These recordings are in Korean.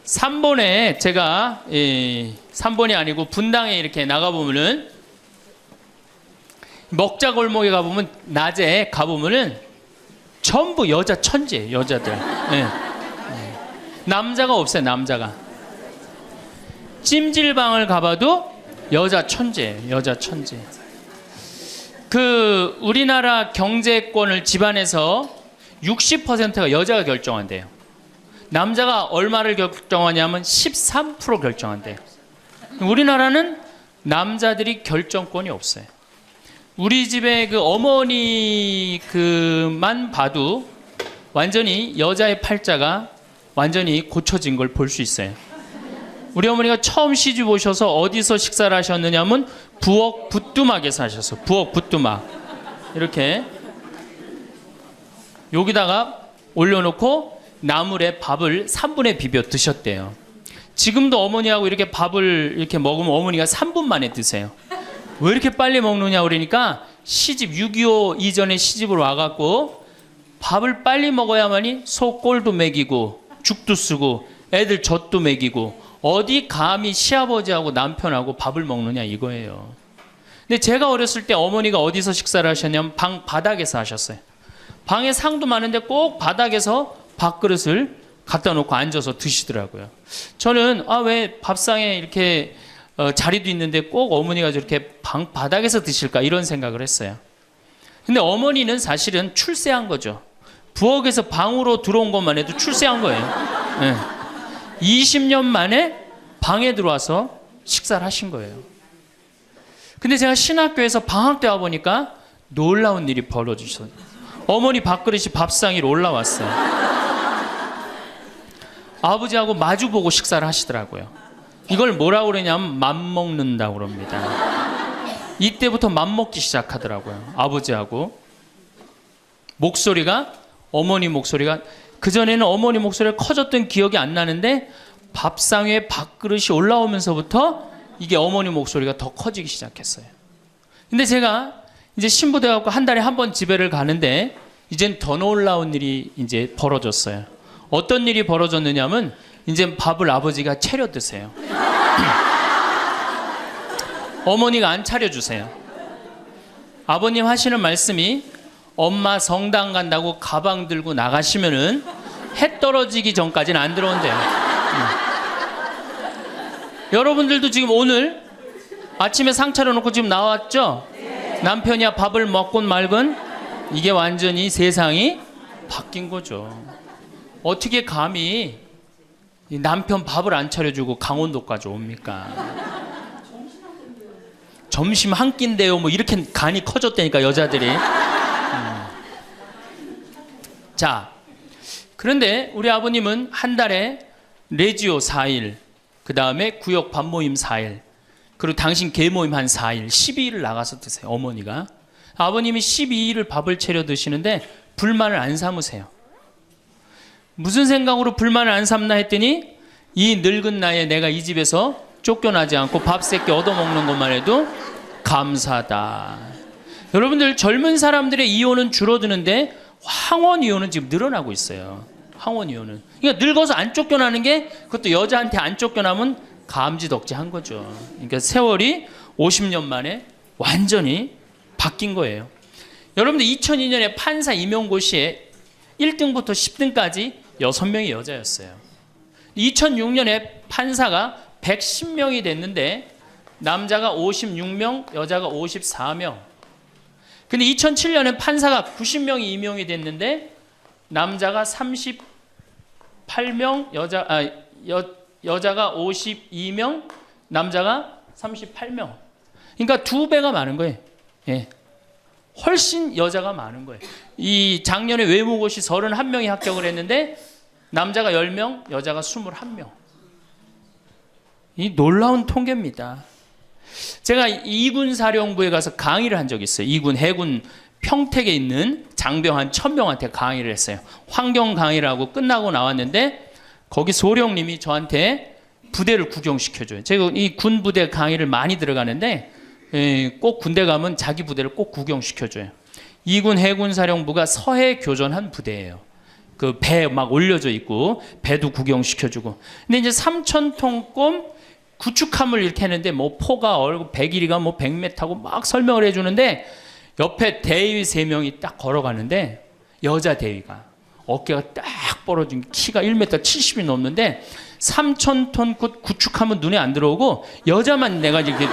3번에 제가 3번이 아니고 분당에 이렇게 나가보면은 먹자골목에 가보면 낮에 가보면은 전부 여자 천지예요. 여자들. 네. 남자가 없어요. 남자가. 찜질방을 가봐도 여자 천지예요. 여자 천지. 우리나라 경제권을 집안에서 60%가 여자가 결정한대요. 남자가 얼마를 결정하냐면 13% 결정한대요. 우리나라는 남자들이 결정권이 없어요. 우리 집에 어머니만 봐도 완전히 여자의 팔자가 완전히 고쳐진 걸 볼 수 있어요. 우리 어머니가 처음 시집 오셔서 어디서 식사를 하셨느냐면 부엌 부뚜막에서 하셨어요. 부엌 부뚜막. 이렇게 여기다가 올려놓고 나물에 밥을 3분에 비벼 드셨대요. 지금도 어머니하고 이렇게 밥을 이렇게 먹으면 어머니가 3분 만에 드세요. 왜 이렇게 빨리 먹느냐 그러니까 시집 6.25 이전에 시집을 와갖고 밥을 빨리 먹어야만이 소 꼴도 먹이고 죽도 쓰고 애들 젖도 먹이고 어디 감히 시아버지하고 남편하고 밥을 먹느냐 이거예요. 근데 제가 어렸을 때 어머니가 어디서 식사를 하셨냐면 방 바닥에서 하셨어요. 방에 상도 많은데 꼭 바닥에서 밥그릇을 갖다 놓고 앉아서 드시더라고요. 저는 왜 밥상에 이렇게 자리도 있는데 꼭 어머니가 저렇게 방 바닥에서 드실까 이런 생각을 했어요. 근데 어머니는 사실은 출세한 거죠. 부엌에서 방으로 들어온 것만 해도 출세한 거예요. 네. 20년 만에 방에 들어와서 식사를 하신 거예요. 근데 제가 신학교에서 방학 때 와보니까 놀라운 일이 벌어지셨어요. 어머니 밥그릇이 밥상 위로 올라왔어요. 아버지하고 마주보고 식사를 하시더라고요. 이걸 뭐라고 그러냐면 맘먹는다고 그럽니다. 이때부터 맘먹기 시작하더라고요. 아버지하고. 목소리가 어머니 목소리가 그전에는 어머니 목소리가 커졌던 기억이 안 나는데 밥상 위에 밥그릇이 올라오면서부터 이게 어머니 목소리가 더 커지기 시작했어요. 근데 제가 이제 신부돼 갖고 한 달에 한 번 집에를 가는데 이젠 더 놀라운 일이 이제 벌어졌어요. 어떤 일이 벌어졌느냐면 이제 밥을 아버지가 차려 드세요. 어머니가 안 차려주세요. 아버님 하시는 말씀이 엄마 성당 간다고 가방 들고 나가시면은 해 떨어지기 전까지는 안 들어온대요. 여러분들도 지금 오늘 아침에 상 차려놓고 지금 나왔죠? 남편이야 밥을 먹곤 말건 이게 완전히 세상이 바뀐 거죠. 어떻게 감히 남편 밥을 안 차려주고 강원도까지 옵니까? 점심 한 끼인데요. 뭐 이렇게 간이 커졌다니까 여자들이. 자, 그런데 우리 아버님은 한 달에 레지오 4일, 그 다음에 구역 밥모임 4일, 그리고 당신 개모임 한 4일, 12일을 나가서 드세요. 어머니가. 아버님이 12일을 밥을 차려 드시는데 불만을 안 삼으세요. 무슨 생각으로 불만을 안 삼나 했더니 이 늙은 나이에 내가 이 집에서 쫓겨나지 않고 밥 세끼 얻어먹는 것만 해도 감사하다. 여러분들 젊은 사람들의 이혼은 줄어드는데 황혼 이혼은 지금 늘어나고 있어요. 황혼 이혼은. 그러니까 늙어서 안 쫓겨나는 게 그것도 여자한테 안 쫓겨나면 감지덕지한 거죠. 그러니까 세월이 50년 만에 완전히 바뀐 거예요. 여러분들 2002년에 판사 임용고시에 1등부터 10등까지 6명이 여자였어요. 2006년에 판사가 110명이 됐는데 남자가 56명, 여자가 54명. 근데 2007년에 판사가 90명이 임용이 됐는데 남자가 38명, 여자가 52명, 남자가 38명. 그러니까 2배가 많은 거예요. 예. 훨씬 여자가 많은 거예요. 이 작년에 외무고시 31명이 합격을 했는데 남자가 10명, 여자가 21명. 이 놀라운 통계입니다. 제가 2군 사령부에 가서 강의를 한 적이 있어요. 2군 해군 평택에 있는 장병 한 1000명한테 강의를 했어요. 환경 강의를 하고 끝나고 나왔는데 거기 소령님이 저한테 부대를 구경시켜줘요. 제가 이 군 부대 강의를 많이 들어가는데 꼭 군대 가면 자기 부대를 꼭 구경시켜줘요. 2군 해군 사령부가 서해 교전한 부대예요. 그 배 막 올려져 있고 배도 구경시켜주고. 근데 이제 3,000톤급 구축함을 이렇게 했는데 뭐 포가 얼고 배 길이가 뭐 100m고 막 설명을 해주는데 옆에 대위 3명이 딱 걸어가는데 여자 대위가 어깨가 딱 벌어진 키가 1m 70이 넘는데 3,000톤급 구축함은 눈에 안 들어오고 여자만 내가 이렇게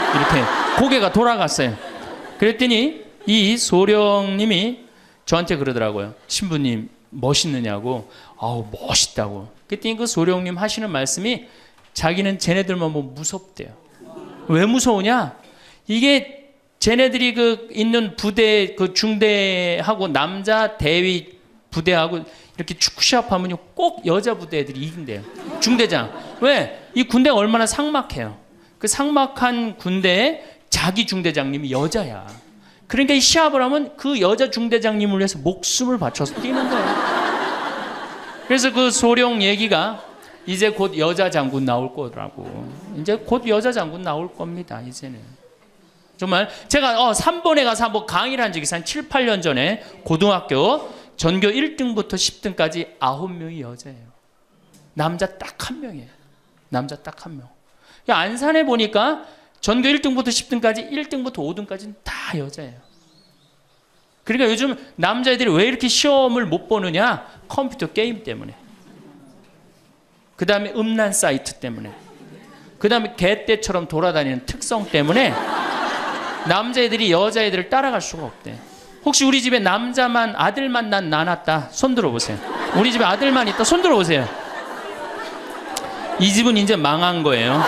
고개가 돌아갔어요. 그랬더니 이 소령님이 저한테 그러더라고요. 신부님 멋있느냐고. 아우 멋있다고. 그랬더니 그 소령님 하시는 말씀이 자기는 쟤네들만 뭐 무섭대요. 왜 무서우냐? 이게 쟤네들이 그 있는 부대 그 중대하고 남자 대위 부대하고 이렇게 축구 시합하면요 꼭 여자 부대 애들이 이긴대요. 중대장. 왜? 이 군대가 얼마나 삭막해요. 그 삭막한 군대에 자기 중대장님이 여자야. 그러니까 이 시합을 하면 그 여자 중대장님을 위해서 목숨을 바쳐서 뛰는 거예요. 그래서 그 소령 얘기가 이제 곧 여자 장군 나올 거라고. 이제 곧 여자 장군 나올 겁니다. 이제는. 정말 제가 3번에 가서 한번 강의를 한 적이 있어요. 한 7, 8년 전에 고등학교 전교 1등부터 10등까지 9명이 여자예요. 남자 딱 1명이에요. 남자 딱 1명. 안산에 보니까 전교 1등부터 10등까지 1등부터 5등까지는 다 여자예요. 그러니까 요즘 남자애들이 왜 이렇게 시험을 못 보느냐? 컴퓨터 게임 때문에. 그 다음에 음란 사이트 때문에. 그 다음에 개떼처럼 돌아다니는 특성 때문에 남자애들이 여자애들을 따라갈 수가 없대. 혹시 우리 집에 남자만 아들만 낳았다 손 들어보세요. 우리 집에 아들만 있다 손 들어보세요. 이 집은 이제 망한 거예요.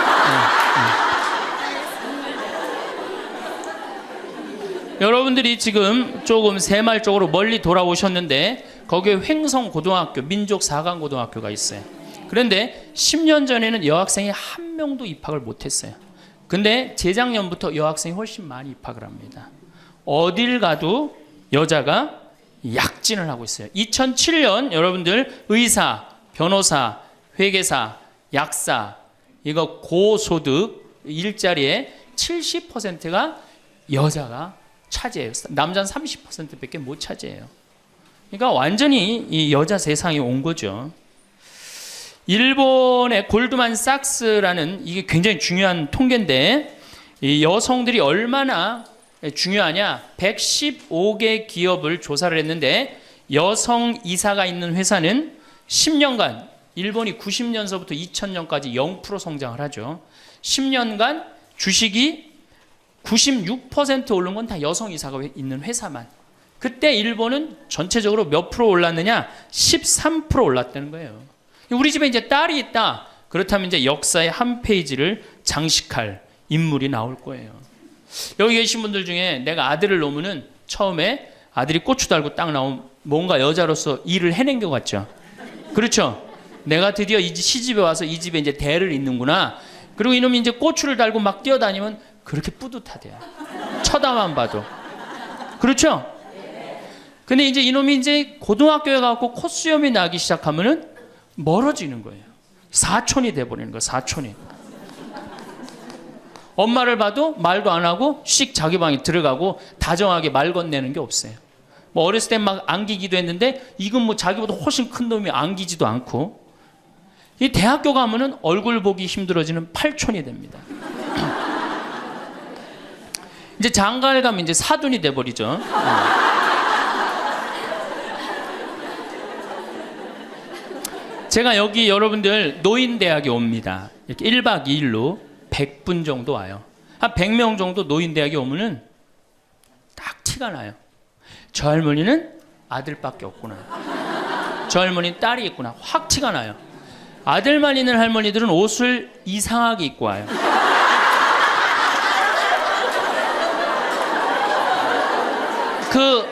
여러분들이 지금 조금 새말적으로 멀리 돌아오셨는데 거기에 횡성고등학교 민족4강고등학교가 있어요. 그런데 10년 전에는 여학생이 한 명도 입학을 못했어요. 근데 재작년부터 여학생이 훨씬 많이 입학을 합니다. 어딜 가도 여자가 약진을 하고 있어요. 2007년 여러분들 의사, 변호사, 회계사, 약사 이거 고소득 일자리에 70%가 여자가 차지해요. 남자는 30%밖에 못 차지해요. 그러니까 완전히 이 여자 세상이 온 거죠. 일본의 골드만삭스라는 이게 굉장히 중요한 통계인데 이 여성들이 얼마나 중요하냐? 115개 기업을 조사를 했는데 여성 이사가 있는 회사는 10년간 일본이 90년서부터 2000년까지 0% 성장을 하죠. 10년간 주식이 96% 오른 건 다 여성 이사가 있는 회사만. 그때 일본은 전체적으로 몇 프로 올랐느냐? 13% 올랐다는 거예요. 우리 집에 이제 딸이 있다. 그렇다면 이제 역사의 한 페이지를 장식할 인물이 나올 거예요. 여기 계신 분들 중에 내가 아들을 놓으면은 처음에 아들이 고추 달고 딱 나오면 뭔가 여자로서 일을 해낸 것 같죠. 그렇죠? 내가 드디어 이 시집에 와서 이 집에 이제 대를 잇는구나. 그리고 이놈이 이제 고추를 달고 막 뛰어다니면 그렇게 뿌듯하대요. 쳐다만 봐도. 그렇죠? 근데 이제 이놈이 이제 고등학교에 가고 콧수염이 나기 시작하면은 멀어지는 거예요. 사촌이 돼버리는 거예요. 사촌이. 엄마를 봐도 말도 안 하고 씩 자기 방에 들어가고 다정하게 말 건네는 게 없어요. 뭐 어렸을 땐 막 안기기도 했는데 이건 뭐 자기보다 훨씬 큰 놈이 안기지도 않고 이 대학교 가면은 얼굴 보기 힘들어지는 팔촌이 됩니다. 이제 장가를 가면 이제 사돈이 돼버리죠. 제가 여기 여러분들 노인대학에 옵니다. 이렇게 1박 2일로 100분 정도 와요. 한 100명 정도 노인대학에 오면은 딱 티가 나요. 저 할머니는 아들밖에 없구나. 저 할머니는 딸이 있구나. 확 티가 나요. 아들만 있는 할머니들은 옷을 이상하게 입고 와요. 그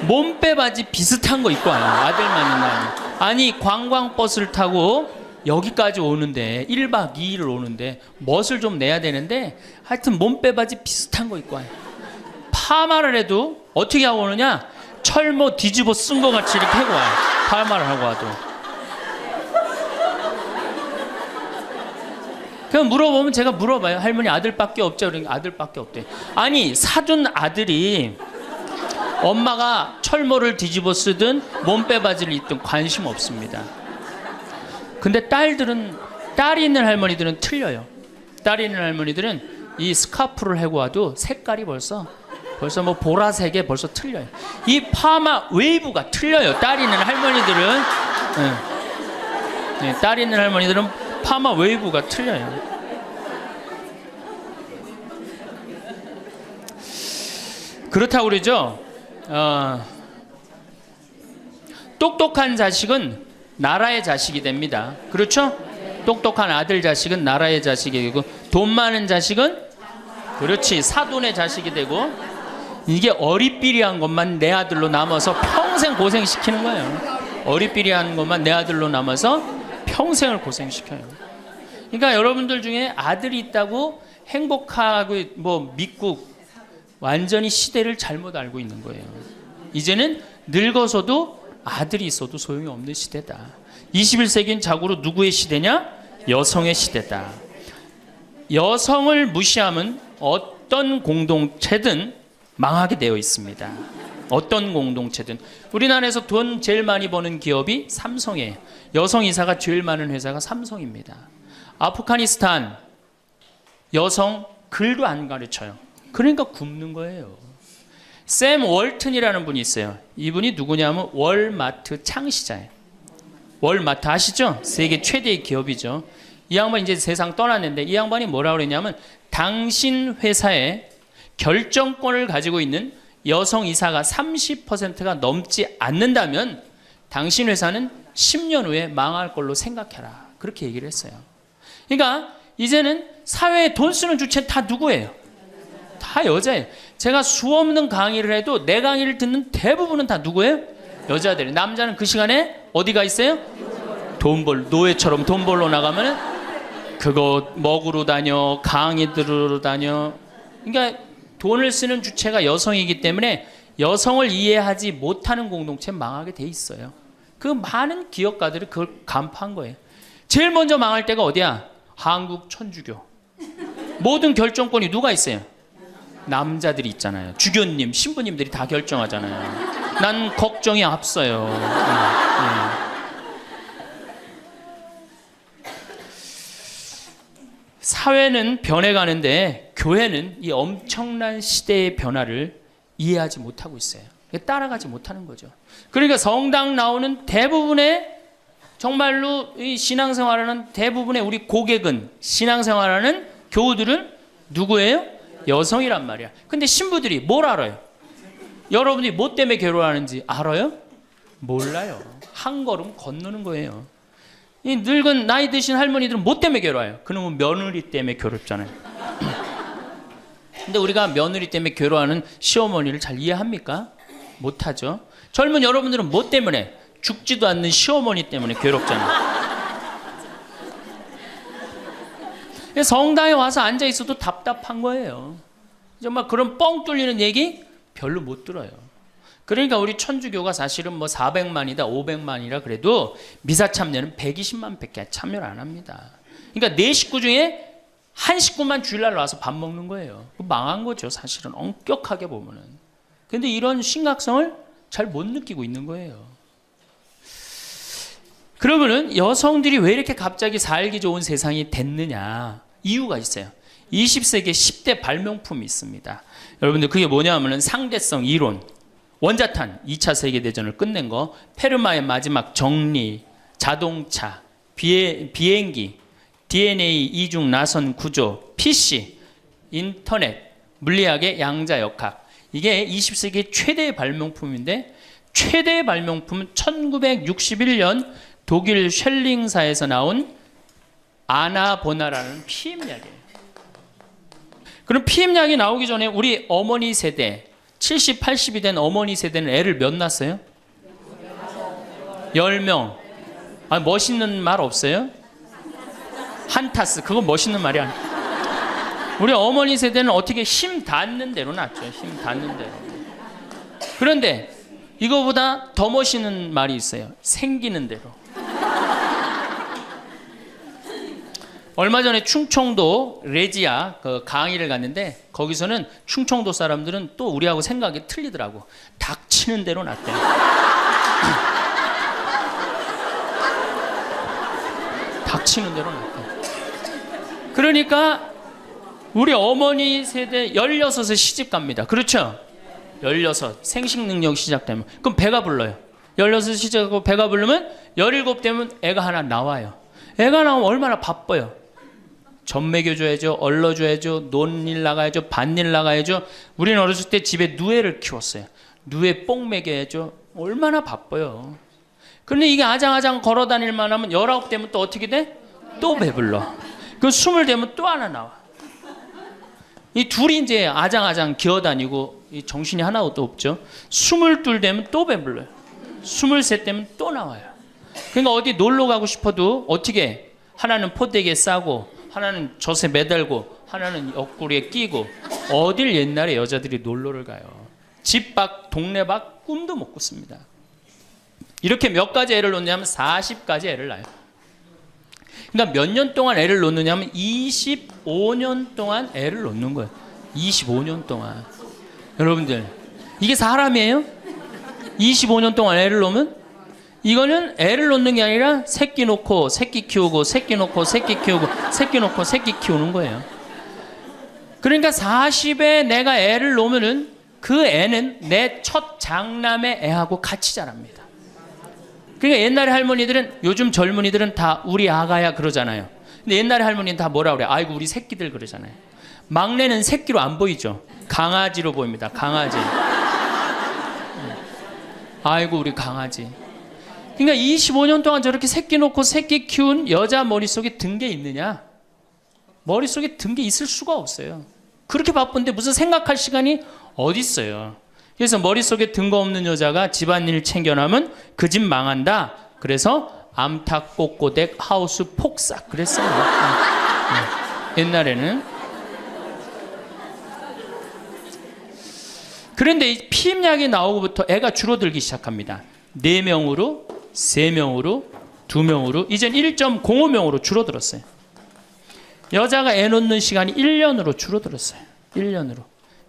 몸빼 바지 비슷한 거 입고 와요. 아들만 있는 할머니. 아니 관광버스를 타고 여기까지 오는데 1박 2일을 오는데 멋을 좀 내야 되는데 하여튼 몸빼 바지 비슷한 거 입고 와요. 파마를 해도 어떻게 하고 오느냐? 철모 뒤집어 쓴 거 같이 이렇게 하고 와요. 파마를 하고 와도. 그냥 물어보면 제가 물어봐요. 할머니 아들밖에 없죠? 그러니까 아들밖에 없대. 아니 사둔 아들이 엄마가 철모를 뒤집어 쓰든 몸빼바지를 입든 관심 없습니다. 근데 딸이 있는 할머니들은 틀려요. 딸이 있는 할머니들은 이 스카프를 해고 와도 색깔이 벌써 뭐 보라색에 벌써 틀려요. 이 파마 웨이브가 틀려요. 딸이 있는 할머니들은. 네, 딸이 있는 할머니들은 파마 웨이브가 틀려요. 그렇다고 그러죠. 똑똑한 자식은 나라의 자식이 됩니다. 그렇죠? 똑똑한 아들 자식은 나라의 자식이 되고, 돈 많은 자식은 그렇지 사돈의 자식이 되고, 이게 어리삐리한 것만 내 아들로 남아서 평생 고생시키는 거예요. 어리삐리한 것만 내 아들로 남아서 평생을 고생시켜요. 그러니까 여러분들 중에 아들이 있다고 행복하고 뭐 믿고 완전히 시대를 잘못 알고 있는 거예요. 이제는 늙어서도 아들이 있어도 소용이 없는 시대다. 21세기는 자고로 누구의 시대냐? 여성의 시대다. 여성을 무시하면 어떤 공동체든 망하게 되어 있습니다. 어떤 공동체든. 우리나라에서 돈 제일 많이 버는 기업이 삼성이에요. 여성 이사가 제일 많은 회사가 삼성입니다. 아프가니스탄 여성 글도 안 가르쳐요. 그러니까 굶는 거예요. 샘 월튼이라는 분이 있어요. 이분이 누구냐면 월마트 창시자예요. 월마트 아시죠? 세계 최대의 기업이죠. 이 양반이 이제 세상 떠났는데, 이 양반이 뭐라고 그랬냐면, 당신 회사에 결정권을 가지고 있는 여성 이사가 30%가 넘지 않는다면 당신 회사는 10년 후에 망할 걸로 생각해라. 그렇게 얘기를 했어요. 그러니까 이제는 사회에 돈 쓰는 주체는 다 누구예요? 다 여자예요. 제가 수없는 강의를 해도 내 강의를 듣는 대부분은 다 누구예요? 여자들이에요. 남자는 그 시간에 어디가 있어요? 노예처럼 돈 벌러 나가면 그거 먹으러 다녀, 강의 들으러 다녀. 그러니까 돈을 쓰는 주체가 여성이기 때문에 여성을 이해하지 못하는 공동체는 망하게 돼 있어요. 그 많은 기업가들이 그걸 간파한 거예요. 제일 먼저 망할 때가 어디야? 한국 천주교. 모든 결정권이 누가 있어요? 남자들이 있잖아요. 주교님, 신부님들이 다 결정하잖아요. 난 걱정이 앞서요. 사회는 변해가는데 교회는 이 엄청난 시대의 변화를 이해하지 못하고 있어요. 따라가지 못하는 거죠. 그러니까 성당 나오는 대부분의 정말로 이 신앙생활하는 대부분의 우리 고객은, 신앙생활하는 교우들은 누구예요? 여성이란 말이야. 근데 신부들이 뭘 알아요? 여러분이 뭐 때문에 괴로워하는지 알아요? 몰라요. 한 걸음 건너는 거예요. 이 늙은 나이 드신 할머니들은 뭐 때문에 괴로워요? 그놈은 며느리 때문에 괴롭잖아요. 근데 우리가 며느리 때문에 괴로워하는 시어머니를 잘 이해합니까? 못하죠. 젊은 여러분들은 뭐 때문에? 죽지도 않는 시어머니 때문에 괴롭잖아요. 성당에 와서 앉아 있어도 답답한 거예요. 정말 그런 뻥 뚫리는 얘기 별로 못 들어요. 그러니까 우리 천주교가 사실은 뭐 400만이다 500만이라 그래도 미사 참여는 120만 밖에 참여를 안 합니다. 그러니까 네 식구 중에 한 식구만 주일날 와서 밥 먹는 거예요. 망한 거죠, 사실은. 엄격하게 보면은. 근데 이런 심각성을 잘 못 느끼고 있는 거예요. 그러면은 여성들이 왜 이렇게 갑자기 살기 좋은 세상이 됐느냐? 이유가 있어요. 20세기에 10대 발명품이 있습니다. 여러분들 그게 뭐냐면은 상대성 이론, 원자탄 2차 세계대전을 끝낸 거, 페르마의 마지막 정리, 자동차, 비행기, DNA 이중 나선 구조, PC, 인터넷, 물리학의 양자역학. 이게 20세기 최대의 발명품인데, 최대의 발명품은 1961년 독일 쉘링사에서 나온 아나보나라는 피임약이에요. 그럼 피임약이 나오기 전에 우리 어머니 세대, 70, 80이 된 어머니 세대는 애를 몇 낳았어요? 10명. 아, 멋있는 말 없어요? 한타스. 그건 멋있는 말이 아니야. 우리 어머니 세대는 어떻게 힘 닿는 대로 낳죠. 힘 닿는 대로. 그런데 이거보다 더 멋있는 말이 있어요. 생기는 대로. 얼마 전에 충청도 레지아 그 강의를 갔는데 거기서는 충청도 사람들은 또 우리하고 생각이 틀리더라고. 닥치는 대로 놨대. 닥치는 대로 놨대. 그러니까 우리 어머니 세대 16에 시집 갑니다. 그렇죠? 16 생식 능력 시작되면 그럼 배가 불러요. 16 시작하고 배가 부르면 17 되면 애가 하나 나와요. 애가 나오면 얼마나 바빠요. 젖 먹여줘야죠. 얼러줘야죠. 논일 나가야죠. 밭일 나가야죠. 우리는 어렸을 때 집에 누에를 키웠어요. 누에 뽕 먹여야죠. 얼마나 바빠요. 그런데 이게 아장아장 걸어다닐만 하면 19 되면 또 어떻게 돼? 또 배불러. 그 20 되면 또 하나 나와. 이 둘이 이제 아장아장 기어다니고 정신이 하나도 없죠. 22 되면 또 배불러요. 23 되면 또 나와요. 그러니까 어디 놀러 가고 싶어도 어떻게 하나는 포대기에 싸고 하나는 젖에 매달고 하나는 옆구리에 끼고 어딜 옛날에 여자들이 놀러를 가요. 집 밖 동네 밖 꿈도 못 꿨습니다. 이렇게 몇 가지 애를 놓냐면 40가지 애를 낳아요. 그러니까 몇 년 동안 애를 놓느냐면 25년 동안 애를 놓는 거예요. 25년 동안. 여러분들 이게 사람이에요? 25년 동안 애를 놓으면 이거는 애를 놓는 게 아니라 새끼 놓고 새끼 키우고 새끼 놓고 새끼 키우고 새끼 놓고 새끼 키우는 거예요. 그러니까 40에 내가 애를 놓으면은 그 애는 내 첫 장남의 애하고 같이 자랍니다. 그러니까 옛날에 할머니들은 요즘 젊은이들은 다 우리 아가야 그러잖아요. 근데 옛날에 할머니는 다 뭐라 그래? 아이고 우리 새끼들 그러잖아요. 막내는 새끼로 안 보이죠. 강아지로 보입니다. 강아지. 아이고 우리 강아지. 그러니까 25년 동안 저렇게 새끼 놓고 새끼 키운 여자 머릿속에 든 게 있느냐? 머릿속에 든 게 있을 수가 없어요. 그렇게 바쁜데 무슨 생각할 시간이 어디 있어요. 그래서 머릿속에 든 거 없는 여자가 집안일 챙겨나면 그 집 망한다. 그래서 암탉 꼬꼬댁 하우스 폭삭 그랬어요. 옛날에는. 그런데 이 피임약이 나오고부터 애가 줄어들기 시작합니다. 4명으로 3명으로 2명으로 이젠 1.05명으로 줄어들었어요. 여자가 애 놓는 시간이 1년으로 줄어들었어요. 1년으로.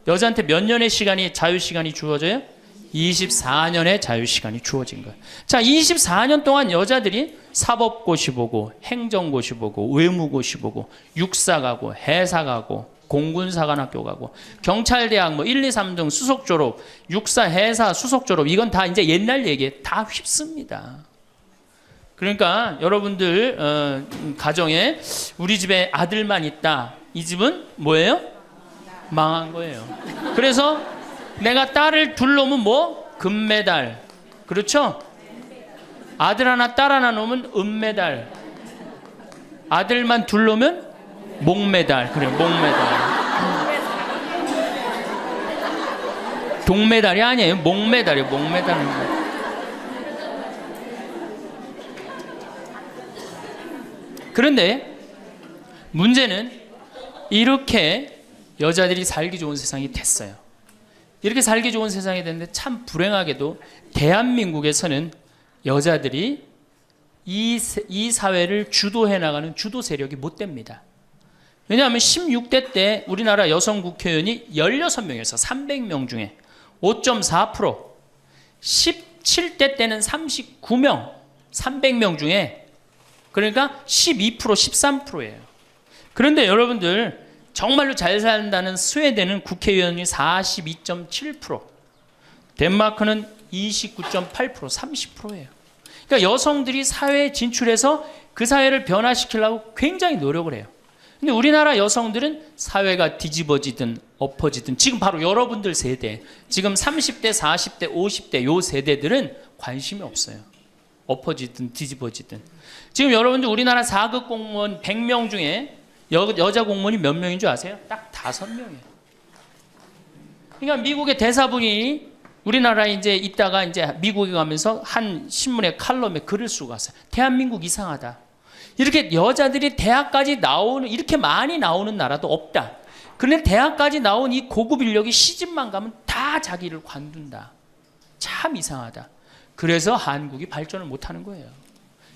여자한테 몇 년의 시간이 자유시간이 주어져요? 24년의 자유시간이 주어진 거예요. 자, 24년 동안 여자들이 사법고시 보고 행정고시 보고 외무고시 보고 육사 가고 해사 가고 공군사관학교 가고 경찰대학 뭐 1, 2, 3등 수석 졸업 육사 해사 수석 졸업 이건 다 이제 옛날 얘기에 다 휩습니다. 그러니까 여러분들 가정에 우리 집에 아들만 있다. 이 집은 뭐예요? 망한 거예요. 그래서 내가 딸을 둘 놓으면 뭐? 금메달. 그렇죠? 아들 하나 딸 하나 놓으면 은메달. 아들만 둘 놓으면 목메달. 그래요. 목메달. 동메달이 아니에요. 목메달이에요. 목메달은. 그런데 문제는 이렇게 여자들이 살기 좋은 세상이 됐어요. 이렇게 살기 좋은 세상이 됐는데 참 불행하게도 대한민국에서는 여자들이 이 사회를 주도해 나가는 주도 세력이 못 됩니다. 왜냐하면 16대 때 우리나라 여성 국회의원이 16명에서 300명 중에 5.4%, 17대 때는 39명, 300명 중에 그러니까 12%, 13%예요. 그런데 여러분들 정말로 잘 산다는 스웨덴은 국회의원이 42.7%, 덴마크는 29.8%, 30%예요. 그러니까 여성들이 사회에 진출해서 그 사회를 변화시키려고 굉장히 노력을 해요. 근데 우리나라 여성들은 사회가 뒤집어지든 엎어지든 지금 바로 여러분들 세대, 지금 30대, 40대, 50대 요 세대들은 관심이 없어요. 엎어지든 뒤집어지든. 지금 여러분들 우리나라 4급 공무원 100명 중에 여자 공무원이 몇 명인 줄 아세요? 딱 5명이에요. 그러니까 미국의 대사분이 우리나라에 이제 있다가 이제 미국에 가면서 한 신문의 칼럼에 글을 쓰고 갔어요. 대한민국 이상하다. 이렇게 여자들이 대학까지 나오는, 이렇게 많이 나오는 나라도 없다. 그런데 대학까지 나온 이 고급 인력이 시집만 가면 다 자기를 관둔다. 참 이상하다. 그래서 한국이 발전을 못하는 거예요.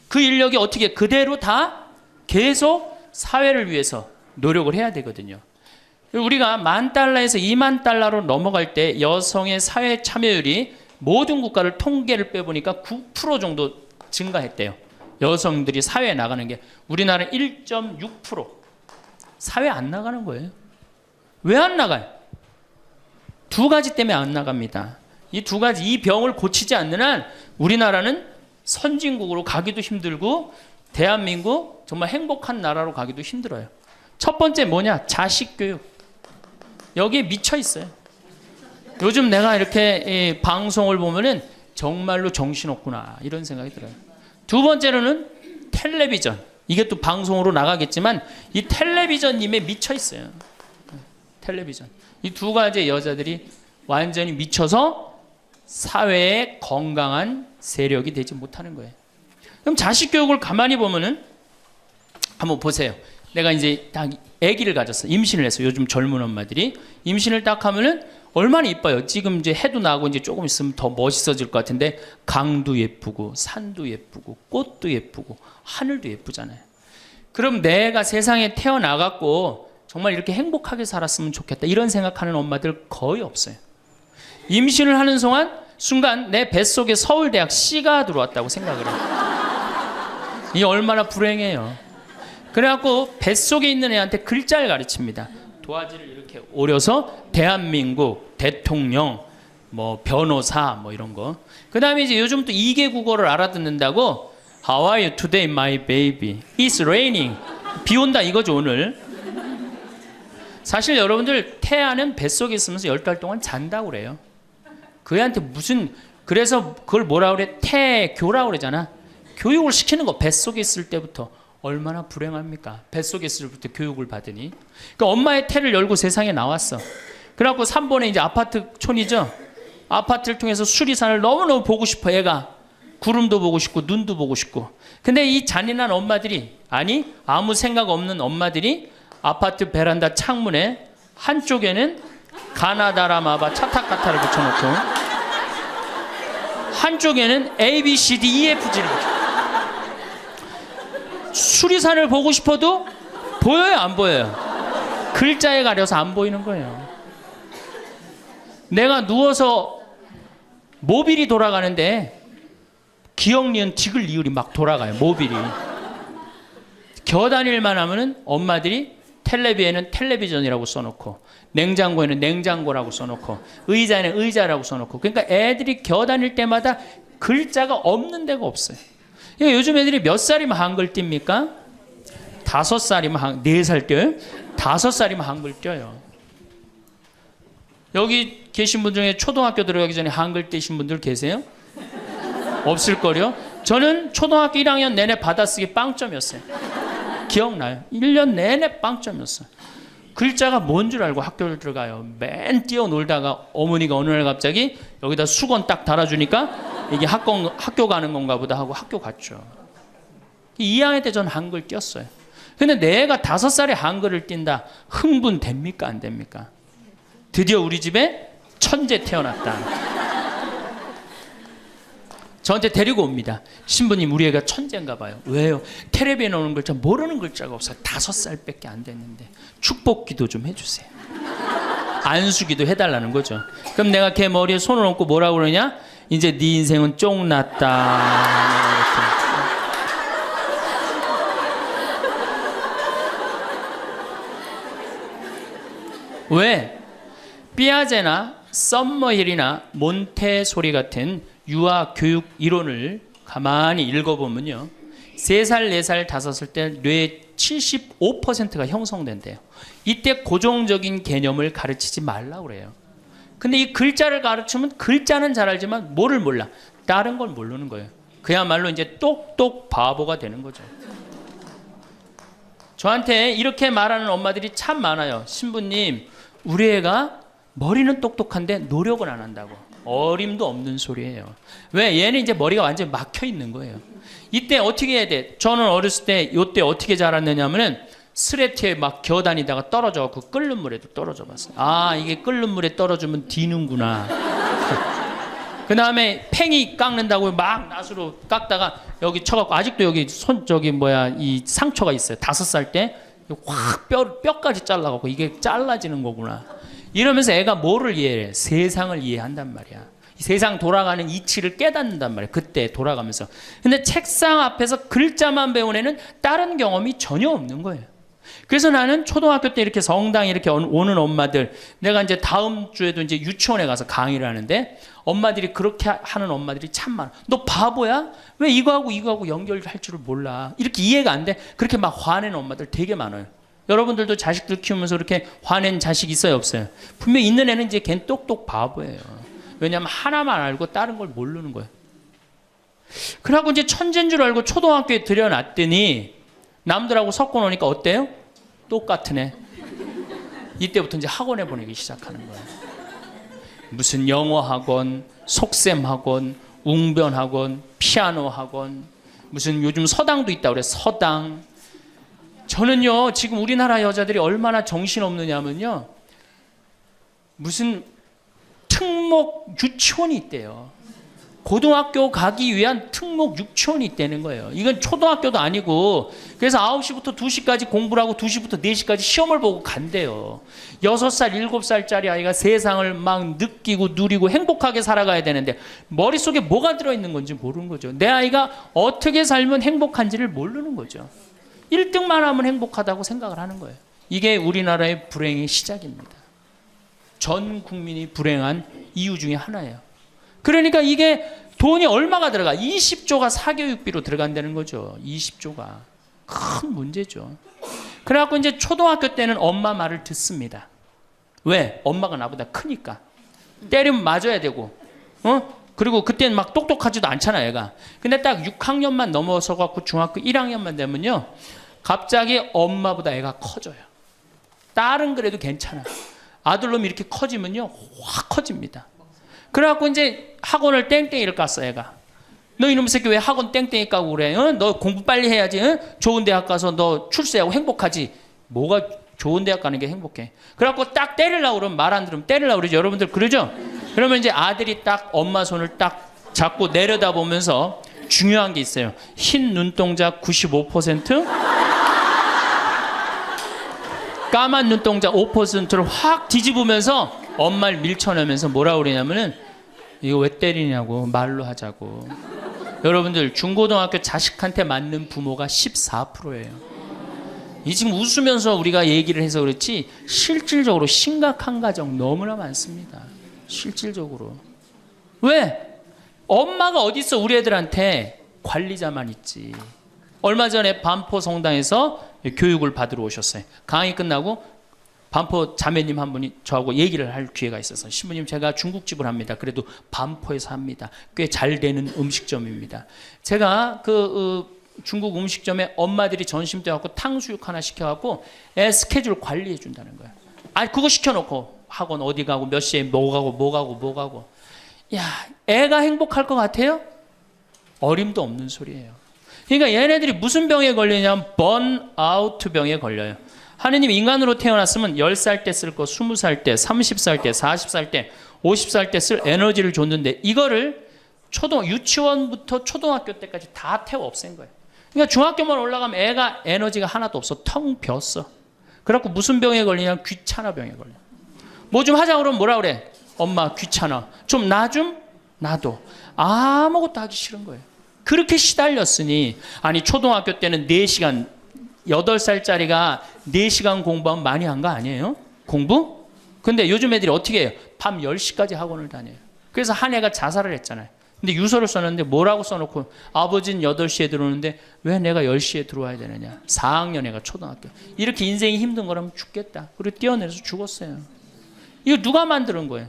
그 인력이 어떻게 그대로 다 계속 사회를 위해서 노력을 해야 되거든요. 우리가 $10,000에서 $20,000로 넘어갈 때 여성의 사회 참여율이 모든 국가를 통계를 빼보니까 9% 정도 증가했대요. 여성들이 사회에 나가는 게. 우리나라는 1.6%. 사회 안 나가는 거예요. 왜 안 나가요? 두 가지 때문에 안 나갑니다. 이 두 가지, 이 병을 고치지 않는 한 우리나라는 선진국으로 가기도 힘들고 대한민국 정말 행복한 나라로 가기도 힘들어요. 첫 번째 뭐냐? 자식 교육. 여기에 미쳐 있어요. 요즘 내가 이렇게 방송을 보면은 정말로 정신없구나 이런 생각이 들어요. 두 번째로는 텔레비전. 이게 또 방송으로 나가겠지만 이 텔레비전님에 미쳐 있어요. 텔레비전. 이 두 가지 여자들이 완전히 미쳐서 사회에 건강한 세력이 되지 못하는 거예요. 그럼 자식 교육을 가만히 보면은 한번 보세요. 내가 이제 딱 아기를 가졌어. 임신을 했어. 요즘 젊은 엄마들이 임신을 딱 하면은 얼마나 이뻐요. 지금 이제 해도 나고 이제 조금 있으면 더 멋있어질 것 같은데 강도 예쁘고 산도 예쁘고 꽃도 예쁘고 하늘도 예쁘잖아요. 그럼 내가 세상에 태어나갖고 정말 이렇게 행복하게 살았으면 좋겠다 이런 생각하는 엄마들 거의 없어요. 임신을 하는 순간 내 뱃속에 서울대학 C가 들어왔다고 생각을 해요. 이게 얼마나 불행해요. 그래갖고 뱃속에 있는 애한테 글자를 가르칩니다. 도화지를 이렇게 오려서 대한민국, 대통령, 뭐 변호사 뭐 이런 거. 그 다음에 이제 요즘 또 2개 국어를 알아듣는다고 How are you today, my baby? It's raining. 비 온다 이거죠 오늘. 사실 여러분들 태아는 뱃속에 있으면서 10달 동안 잔다고 그래요. 그 애한테 무슨 그래서 그걸 뭐라 그래? 태교라고 그러잖아. 교육을 시키는 거 뱃속에 있을 때부터 얼마나 불행합니까? 뱃속에 있을 때부터 교육을 받으니. 그러니까 엄마의 태를 열고 세상에 나왔어. 그래갖고 3번에 이제 아파트촌이죠. 아파트를 통해서 수리산을 너무너무 보고 싶어 애가. 구름도 보고 싶고 눈도 보고 싶고. 근데 이 잔인한 엄마들이 아니 아무 생각 없는 엄마들이 아파트 베란다 창문에 한쪽에는 가나다라마바 차타카타를 붙여놓고 한쪽에는 A, B, C, D, E, F, G를 붙여. 수리산을 보고 싶어도 보여요 안 보여요? 글자에 가려서 안 보이는 거예요. 내가 누워서 모빌이 돌아가는데 기억 니은 디귿 리을이 막 돌아가요. 모빌이 겨다닐만 하면은 엄마들이 텔레비에는 텔레비전이라고 써놓고 냉장고에는 냉장고라고 써놓고 의자에는 의자라고 써놓고 그러니까 애들이 겨다닐 때마다 글자가 없는 데가 없어요. 그러니까 요즘 애들이 몇 살이면 한글 띱니까? 5살이면 4살 띄어요? 5살이면 한글 띄어요. 여기 계신 분 중에 초등학교 들어가기 전에 한글 띄신 분들 계세요? 없을걸요? 저는 초등학교 1학년 내내 받아쓰기 빵점이었어요. 기억나요? 1년 내내 빵점이었어요. 글자가 뭔 줄 알고 학교를 들어가요. 맨 뛰어놀다가 어머니가 어느 날 갑자기 여기다 수건 딱 달아주니까 이게 학교 가는 건가 보다 하고 학교 갔죠. 2학년 때 전 한글 띄었어요. 근데 내가 5살에 한글을 띈다. 흥분됩니까? 안 됩니까? 드디어 우리 집에 천재 태어났다. 저한테 데리고 옵니다. 신부님 우리 애가 천재인가 봐요. 왜요? 텔레비에 나오는 글자 모르는 글자가 없어요. 5살밖에 안 됐는데 축복기도 좀 해주세요. 안수기도 해달라는 거죠. 그럼 내가 걔 머리에 손을 얹고 뭐라고 그러냐? 이제 네 인생은 쫑났다. 왜? 삐아제나 썸머힐이나 몬테소리 같은 유아 교육 이론을 가만히 읽어보면요. 3살, 4살, 5살 때 뇌의 75%가 형성된대요. 이때 고정적인 개념을 가르치지 말라고 그래요. 근데 이 글자를 가르치면 글자는 잘 알지만 뭐를 몰라. 다른 걸 모르는 거예요. 그야말로 이제 똑똑 바보가 되는 거죠. 저한테 이렇게 말하는 엄마들이 참 많아요. 신부님, 우리 애가 머리는 똑똑한데 노력을 안 한다고. 어림도 없는 소리예요. 왜? 얘는 이제 머리가 완전히 막혀 있는 거예요. 이때 어떻게 해야 돼? 저는 어렸을 때 이때 어떻게 자랐느냐면은 스레트에 막 겨다니다가 떨어져갖고 끓는 물에도 떨어져 봤어요. 아, 이게 끓는 물에 떨어지면 디는구나. 그 다음에 팽이 깎는다고 막 낫으로 깎다가 여기 쳐갖고 아직도 여기 이 상처가 있어요. 5살 때 확 뼈까지 잘라갖고 이게 잘라지는 거구나. 이러면서 애가 뭐를 이해해? 세상을 이해한단 말이야. 세상 돌아가는 이치를 깨닫는단 말이야. 그때 돌아가면서. 근데 책상 앞에서 글자만 배운 애는 다른 경험이 전혀 없는 거예요. 그래서 나는 초등학교 때 이렇게 성당에 이렇게 오는 엄마들, 내가 이제 다음 주에도 이제 유치원에 가서 강의를 하는데 엄마들이 그렇게 하는 엄마들이 참 많아. 너 바보야? 왜 이거하고 연결할 줄을 몰라? 이렇게 이해가 안 돼? 그렇게 막 화내는 엄마들 되게 많아요. 여러분들도 자식들 키우면서 이렇게 화낸 자식 있어요, 없어요? 분명히 있는 애는 이제 걔는 똑똑 바보예요. 왜냐하면 하나만 알고 다른 걸 모르는 거예요. 그래갖고 이제 천재인 줄 알고 초등학교에 들여놨더니 남들하고 섞어 놓으니까 어때요? 똑같은 애. 이때부터 이제 학원에 보내기 시작하는 거예요. 무슨 영어 학원, 속셈 학원, 웅변 학원, 피아노 학원, 무슨 요즘 서당도 있다 그래. 서당. 저는요 지금 우리나라 여자들이 얼마나 정신없느냐면요, 무슨 특목 유치원이 있대요. 고등학교 가기 위한 특목 유치원이 있다는 거예요. 이건 초등학교도 아니고. 그래서 9시부터 2시까지 공부를 하고 2시부터 4시까지 시험을 보고 간대요. 6살, 7살짜리 아이가 세상을 막 느끼고 누리고 행복하게 살아가야 되는데 머릿속에 뭐가 들어있는 건지 모르는 거죠. 내 아이가 어떻게 살면 행복한지를 모르는 거죠. 1등만 하면 행복하다고 생각을 하는 거예요. 이게 우리나라의 불행의 시작입니다. 전 국민이 불행한 이유 중에 하나예요. 그러니까 이게 돈이 얼마가 들어가? 20조가 사교육비로 들어간다는 거죠. 20조가. 큰 문제죠. 그래갖고 이제 초등학교 때는 엄마 말을 듣습니다. 왜? 엄마가 나보다 크니까. 때리면 맞아야 되고, 그리고 그때는 막 똑똑하지도 않잖아, 얘가. 근데 딱 6학년만 넘어서 갖고 중학교 1학년만 되면요, 갑자기 엄마보다 애가 커져요. 딸은 그래도 괜찮아. 아들놈이 이렇게 커지면요, 확 커집니다. 그래갖고 이제 학원을 땡땡이를 깠어, 애가. 너 이놈의 새끼 왜 학원 땡땡이 까고 그래? 너 공부 빨리 해야지. 좋은 대학 가서 너 출세하고 행복하지. 뭐가 좋은 대학 가는 게 행복해? 그래갖고 딱 때리려고 그러면, 말 안 들으면 때리려고 그러죠. 여러분들 그러죠? 그러면 이제 아들이 딱 엄마 손을 딱 잡고 내려다보면서 중요한 게 있어요. 흰 눈동자 95%, 까만 눈동자 5%를 확 뒤집으면서 엄마를 밀쳐내면서 뭐라고 그러냐면은, 이거 왜 때리냐고, 말로 하자고. 여러분들 중고등학교 자식한테 맞는 부모가 14%예요. 이 지금 웃으면서 우리가 얘기를 해서 그렇지 실질적으로 심각한 가정 너무나 많습니다. 실질적으로. 왜? 엄마가 어디 있어? 우리 애들한테 관리자만 있지. 얼마 전에 반포 성당에서 교육을 받으러 오셨어요. 강의 끝나고 반포 자매님 한 분이 저하고 얘기를 할 기회가 있어서, 신부님 제가 중국집을 합니다. 그래도 반포에서 합니다. 꽤 잘 되는 음식점입니다. 제가 중국 음식점에 엄마들이 점심 때 갖고 탕수육 하나 시켜갖고 애 스케줄 관리해 준다는 거예요. 아니 그거 시켜놓고 학원 어디 가고 몇 시에 뭐 가고. 야, 애가 행복할 것 같아요? 어림도 없는 소리예요. 그러니까 얘네들이 무슨 병에 걸리냐면 번아웃 병에 걸려요. 하느님 인간으로 태어났으면 10살 때 쓸 거 20살 때, 30살 때, 40살 때, 50살 때 쓸 에너지를 줬는데 이거를 유치원부터 초등학교 때까지 다 태워 없앤 거예요. 그러니까 중학교만 올라가면 애가 에너지가 하나도 없어. 텅 비었어. 그래갖고 무슨 병에 걸리냐면 귀찮아 병에 걸려. 뭐 좀 하자 그러면 뭐라 그래? 엄마 귀찮아. 좀 놔도. 아무것도 하기 싫은 거예요. 그렇게 시달렸으니, 아니 초등학교 때는 4시간, 8살짜리가 4시간 공부하면 많이 한 거 아니에요? 공부? 근데 요즘 애들이 어떻게 해요? 밤 10시까지 학원을 다녀요. 그래서 한 애가 자살을 했잖아요. 근데 유서를 썼는데 뭐라고 써놓고, 아버지는 8시에 들어오는데 왜 내가 10시에 들어와야 되느냐. 4학년 애가 초등학교. 이렇게 인생이 힘든 거라면 죽겠다. 그리고 뛰어내려서 죽었어요. 이거 누가 만드는 거예요?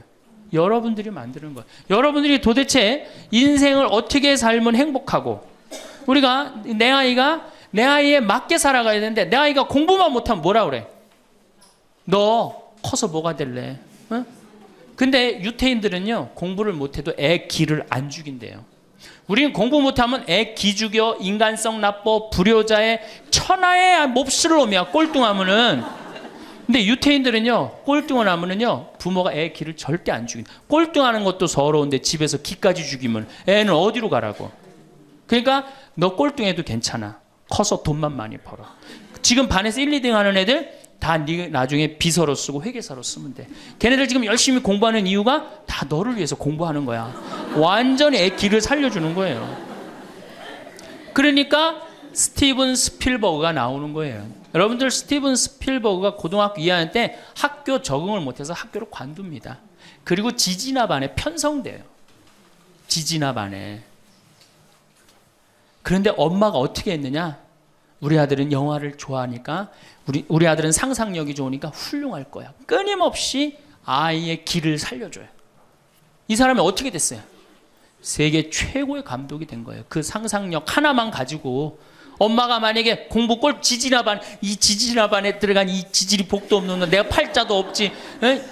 여러분들이 만드는 거예요. 여러분들이 도대체 인생을 어떻게 살면 행복하고, 우리가 내 아이에 맞게 살아가야 되는데 내 아이가 공부만 못하면 뭐라 그래? 너 커서 뭐가 될래? 근데 유태인들은요, 공부를 못해도 애 기를 안 죽인대요. 우리는 공부 못하면 애 기 죽여, 인간성 나빠, 불효자의 천하의 몹쓸 놈이야. 꼴뚱하면은 근데 유태인들은요, 꼴등을 하면은요, 부모가 애 기를 절대 안 죽인. 꼴등하는 것도 서러운데 집에서 기까지 죽이면 애는 어디로 가라고. 그러니까 너 꼴등해도 괜찮아. 커서 돈만 많이 벌어. 지금 반에서 1, 2등 하는 애들 다 네 나중에 비서로 쓰고 회계사로 쓰면 돼. 걔네들 지금 열심히 공부하는 이유가 다 너를 위해서 공부하는 거야. 완전히 애 기를 살려주는 거예요. 그러니까 스티븐 스필버그가 나오는 거예요. 여러분들, 스티븐 스필버그가 고등학교 2학년 때 학교 적응을 못해서 학교를 관둡니다. 그리고 지지나 반에 편성돼요. 지지나 반에. 그런데 엄마가 어떻게 했느냐? 우리 아들은 영화를 좋아하니까, 우리 아들은 상상력이 좋으니까 훌륭할 거야. 끊임없이 아이의 길을 살려줘요. 이 사람이 어떻게 됐어요? 세계 최고의 감독이 된 거예요. 그 상상력 하나만 가지고. 엄마가 만약에 공부 꼴 지지나반, 이 지지나반에 들어간 이 지질이 복도 없는 거, 내가 팔자도 없지,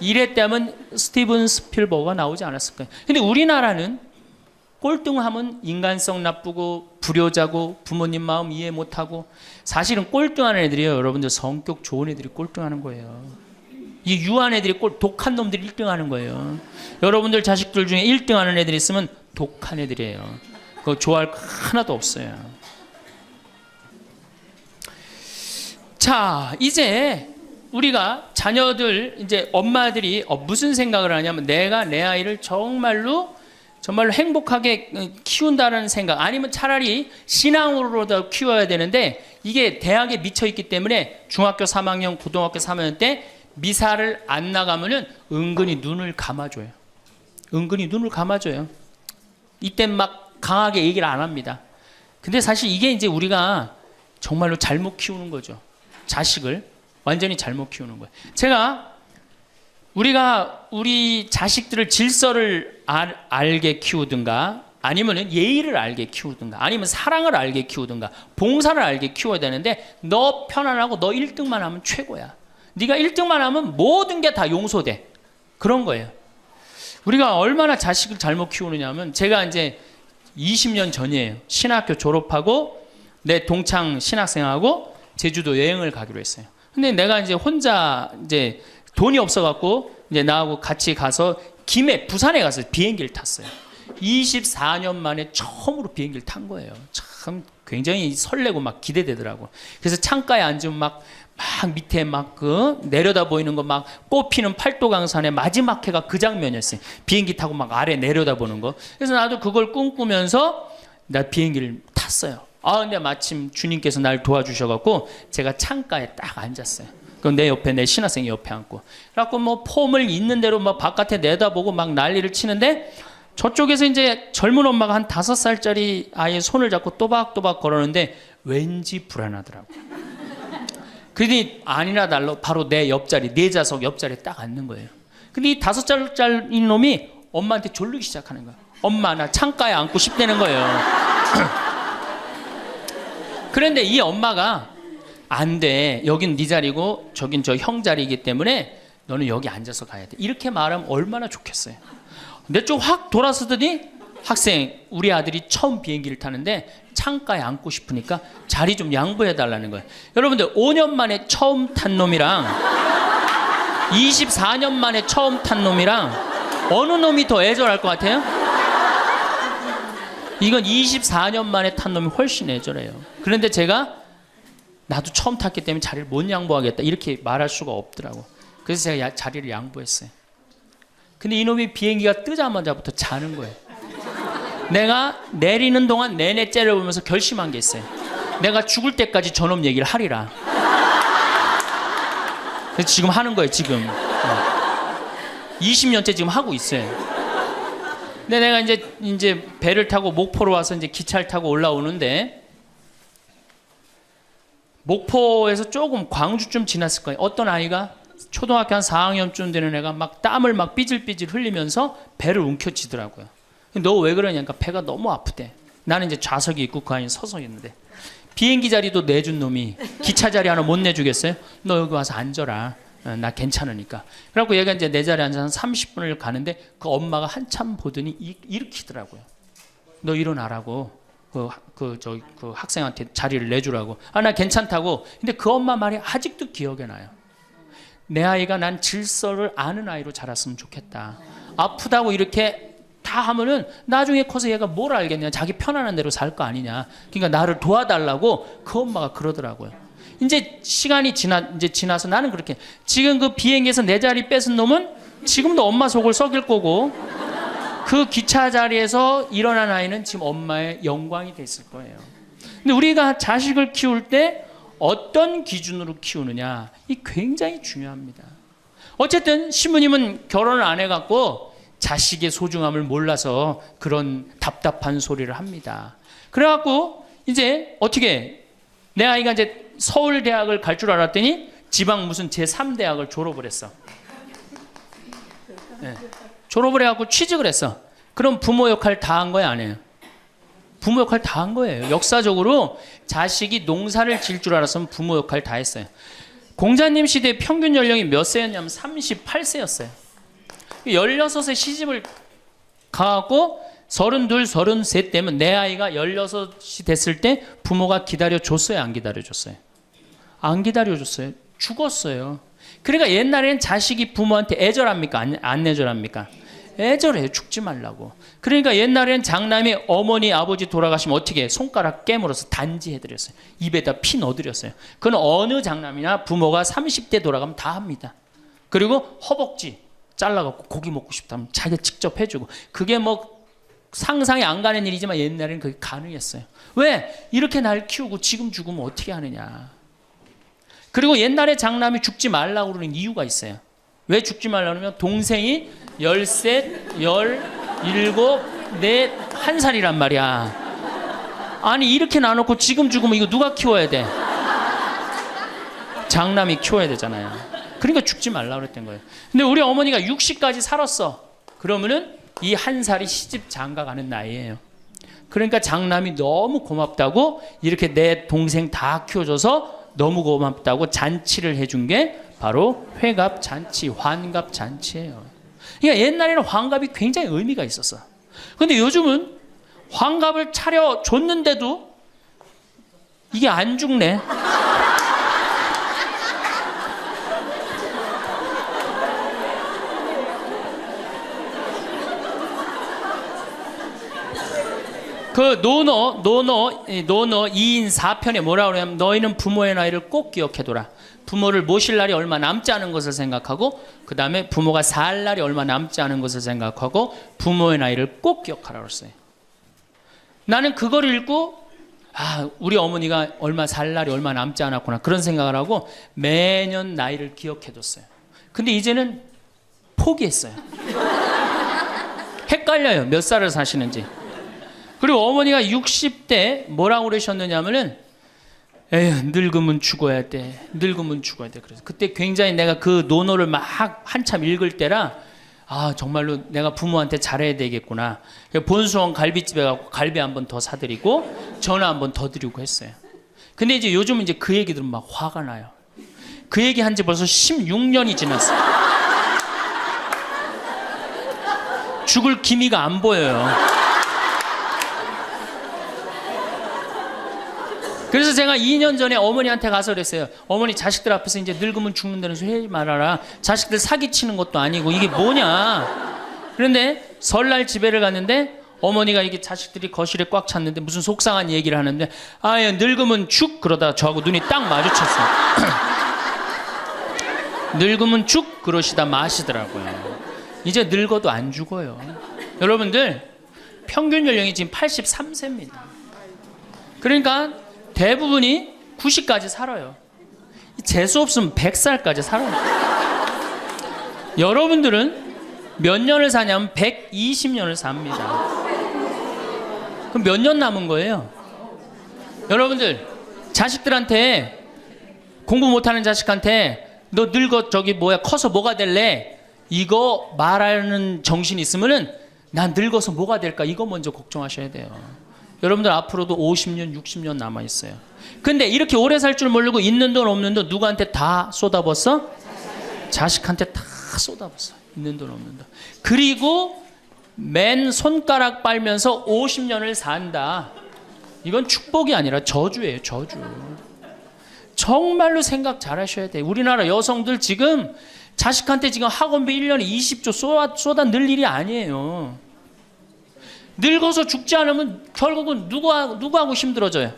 이랬다면 스티븐 스필버그가 나오지 않았을 거예요. 근데 우리나라는 꼴등하면 인간성 나쁘고 불효자고 부모님 마음 이해 못하고, 사실은 꼴등하는 애들이에요. 여러분들, 성격 좋은 애들이 꼴등하는 거예요. 이 유한 애들이 독한 놈들이 1등하는 거예요. 여러분들 자식들 중에 1등하는 애들이 있으면 독한 애들이에요. 그거 좋아할 거 하나도 없어요. 자, 이제 우리가 자녀들, 이제 엄마들이 무슨 생각을 하냐면, 내가 내 아이를 정말로 행복하게 키운다는 생각, 아니면 차라리 신앙으로도 키워야 되는데, 이게 대학에 미쳐 있기 때문에 중학교 3학년, 고등학교 3학년 때 미사를 안 나가면은 은근히 눈을 감아줘요. 은근히 눈을 감아줘요. 이때 막 강하게 얘기를 안 합니다. 근데 사실 이게 이제 우리가 정말로 잘못 키우는 거죠. 자식을 완전히 잘못 키우는 거예요. 우리가 우리 자식들을 질서를 알게 키우든가, 아니면 예의를 알게 키우든가, 아니면 사랑을 알게 키우든가, 봉사를 알게 키워야 되는데, 너 편안하고 너 1등만 하면 최고야. 네가 1등만 하면 모든 게 다 용서돼. 그런 거예요. 우리가 얼마나 자식을 잘못 키우느냐 하면, 제가 이제 20년 전이에요. 신학교 졸업하고 내 동창 신학생하고 제주도 여행을 가기로 했어요. 근데 내가 이제 혼자 이제 돈이 없어갖고 이제 나하고 같이 가서 부산에 가서 비행기를 탔어요. 24년 만에 처음으로 비행기를 탄 거예요. 참 굉장히 설레고 막 기대되더라고. 그래서 창가에 앉으면 막 밑에 내려다 보이는 거, 막 꽃피는 팔도강산의 마지막 해가 그 장면이었어요. 비행기 타고 막 아래 내려다 보는 거. 그래서 나도 그걸 꿈꾸면서 나 비행기를 탔어요. 근데 마침 주님께서 날 도와주셔갖고 제가 창가에 딱 앉았어요. 그럼 내 옆에 내 신학생이 옆에 앉고, 그래갖고 폼을 있는 대로 바깥에 내다보고 막 난리를 치는데, 저쪽에서 이제 젊은 엄마가 한 5살짜리 아이의 손을 잡고 또박또박 걸었는데 왠지 불안하더라고. 그러더니 아니나 달라 바로 내 옆자리, 내 좌석 옆자리에 딱 앉는 거예요. 근데 이 5살짜리 놈이 엄마한테 졸르기 시작하는 거야. 엄마, 나 창가에 앉고 싶다는 거예요. 그런데 이 엄마가 안 돼. 여긴 네 자리고 저긴 저 형 자리이기 때문에 너는 여기 앉아서 가야 돼. 이렇게 말하면 얼마나 좋겠어요. 내 쪽 확 돌아서더니, 학생, 우리 아들이 처음 비행기를 타는데 창가에 앉고 싶으니까 자리 좀 양보해 달라는 거예요. 여러분들, 5년 만에 처음 탄 놈이랑 24년 만에 처음 탄 놈이랑 어느 놈이 더 애절할 것 같아요? 이건 24년 만에 탄 놈이 훨씬 애절해요. 그런데 제가 나도 처음 탔기 때문에 자리를 못 양보하겠다 이렇게 말할 수가 없더라고. 그래서 제가 자리를 양보했어요. 근데 이놈이 비행기가 뜨자마자부터 자는 거예요. 내가 내리는 동안 내내 째려보면서 결심한 게 있어요. 내가 죽을 때까지 저놈 얘기를 하리라. 그래서 지금 하는 거예요. 지금 20년째 지금 하고 있어요. 근데 내가 이제 배를 타고 목포로 와서 이제 기차를 타고 올라오는데, 목포에서 조금 광주쯤 지났을 거예요. 어떤 아이가 초등학교 한 4학년쯤 되는 애가 막 땀을 막 삐질삐질 흘리면서 배를 움켜쥐더라고요. 너 왜 그러냐니까 배가 너무 아프대. 나는 이제 좌석이 있고 그 아이는 서서 있는데, 비행기 자리도 내준 놈이 기차 자리 하나 못 내주겠어요? 너 여기 와서 앉아라. 나 괜찮으니까. 그래갖고 얘가 이제 내 자리에 앉아서 30분을 가는데, 그 엄마가 한참 보더니 일으키더라고요. 너 일어나라고. 그 학생한테 자리를 내주라고. 나 괜찮다고. 근데 그 엄마 말이 아직도 기억에 나요. 내 아이가 난 질서를 아는 아이로 자랐으면 좋겠다. 아프다고 이렇게 다 하면은 나중에 커서 얘가 뭘 알겠냐. 자기 편안한 대로 살 거 아니냐. 그러니까 나를 도와달라고 그 엄마가 그러더라고요. 이제 시간이 지나서 나는 그렇게, 지금 그 비행기에서 내 자리 뺏은 놈은 지금도 엄마 속을 썩일 거고, 그 기차 자리에서 일어난 아이는 지금 엄마의 영광이 됐을 거예요. 근데 우리가 자식을 키울 때 어떤 기준으로 키우느냐, 이 굉장히 중요합니다. 어쨌든 신부님은 결혼을 안 해갖고 자식의 소중함을 몰라서 그런 답답한 소리를 합니다. 그래갖고 이제 어떻게, 내 아이가 이제 서울대학을 갈 줄 알았더니 지방 무슨 제3대학을 졸업을 했어. 네. 졸업을 해갖고 취직을 했어. 그럼 부모 역할 다 한 거야, 안 해요? 부모 역할 다 한 거예요. 역사적으로 자식이 농사를 지을 줄 알았으면 부모 역할 다 했어요. 공자님 시대 평균 연령이 몇 세였냐면 38세였어요. 16에 시집을 가갖고 32, 33 때면 내 아이가 16이 됐을 때 부모가 기다려줬어요, 안 기다려줬어요? 안 기다려줬어요. 죽었어요. 그러니까 옛날에는 자식이 부모한테 애절합니까? 안 애절합니까? 애절해요. 죽지 말라고. 그러니까 옛날에는 장남이 어머니 아버지 돌아가시면 어떻게 손가락 깨물어서 단지해드렸어요. 입에다 피 넣어드렸어요. 그건 어느 장남이나 부모가 30대 돌아가면 다 합니다. 그리고 허벅지 잘라갖고 고기 먹고 싶다면 자기가 직접 해주고, 그게 뭐 상상이 안 가는 일이지만 옛날에는 그게 가능했어요. 왜? 이렇게 날 키우고 지금 죽으면 어떻게 하느냐. 그리고 옛날에 장남이 죽지 말라고 그러는 이유가 있어요. 왜 죽지 말라고 그러면 동생이 13, 17, 4, 1살이란 말이야. 아니 이렇게 나눠놓고 지금 죽으면 이거 누가 키워야 돼? 장남이 키워야 되잖아요. 그러니까 죽지 말라고 그랬던 거예요. 근데 우리 어머니가 60까지 살았어. 그러면은 이 1살이 시집 장가 가는 나이예요. 그러니까 장남이 너무 고맙다고, 이렇게 내 동생 다 키워줘서 너무 고맙다고 잔치를 해준 게 바로 회갑 잔치, 환갑 잔치예요. 그러니까 옛날에는 환갑이 굉장히 의미가 있었어. 근데 요즘은 환갑을 차려줬는데도 이게 안 죽네. 그 노노 2인 4편에 뭐라 그러냐면, 너희는 부모의 나이를 꼭 기억해둬라. 부모를 모실 날이 얼마 남지 않은 것을 생각하고, 그 다음에 부모가 살 날이 얼마 남지 않은 것을 생각하고 부모의 나이를 꼭 기억하라고 했어요. 나는 그걸 읽고 우리 어머니가 살 날이 얼마 남지 않았구나, 그런 생각을 하고 매년 나이를 기억해뒀어요. 근데 이제는 포기했어요. 헷갈려요, 몇 살을 사시는지. 그리고 어머니가 60대 뭐라고 그러셨느냐면은, 에휴, 늙으면 죽어야 돼. 늙으면 죽어야 돼. 그래서 그때 굉장히 내가 그 논어를 막 한참 읽을 때라, 정말로 내가 부모한테 잘해야 되겠구나. 본수원 갈비집에 가고 갈비 한 번 더 사드리고 전화 한 번 더 드리고 했어요. 근데 이제 요즘은 이제 그 얘기 들으면 막 화가 나요. 그 얘기 한 지 벌써 16년이 지났어요. 죽을 기미가 안 보여요. 그래서 제가 2년 전에 어머니한테 가서 그랬어요. 어머니, 자식들 앞에서 이제 늙으면 죽는다는 소리 하지 말아라. 자식들 사기치는 것도 아니고 이게 뭐냐. 그런데 설날 집에를 갔는데 어머니가 이게 자식들이 거실에 꽉 찼는데 무슨 속상한 얘기를 하는데, 늙으면 죽, 그러다가 저하고 눈이 딱 마주쳤어요. 늙으면 죽 그러시다 마시더라고요. 이제 늙어도 안 죽어요. 여러분들 평균 연령이 지금 83세입니다. 그러니까 대부분이 90까지 살아요. 재수 없으면 100살까지 살아요. 여러분들은 몇 년을 사냐면 120년을 삽니다. 그럼 몇 년 남은 거예요? 여러분들 자식들한테, 공부 못하는 자식한테 너 늙어 커서 뭐가 될래? 이거 말하는 정신이 있으면은 난 늙어서 뭐가 될까? 이거 먼저 걱정하셔야 돼요. 여러분들 앞으로도 50년, 60년 남아있어요. 근데 이렇게 오래 살 줄 모르고 있는 돈 없는 돈 누구한테 다 쏟아붓어? 자식한테 다 쏟아붓어. 있는 돈 없는 돈. 그리고 맨 손가락 빨면서 50년을 산다. 이건 축복이 아니라 저주예요, 저주. 정말로 생각 잘 하셔야 돼요. 우리나라 여성들 지금 자식한테 지금 학원비 1년에 20조 쏟아 넣을 일이 아니에요. 늙어서 죽지 않으면 결국은 누구하고 힘들어져요?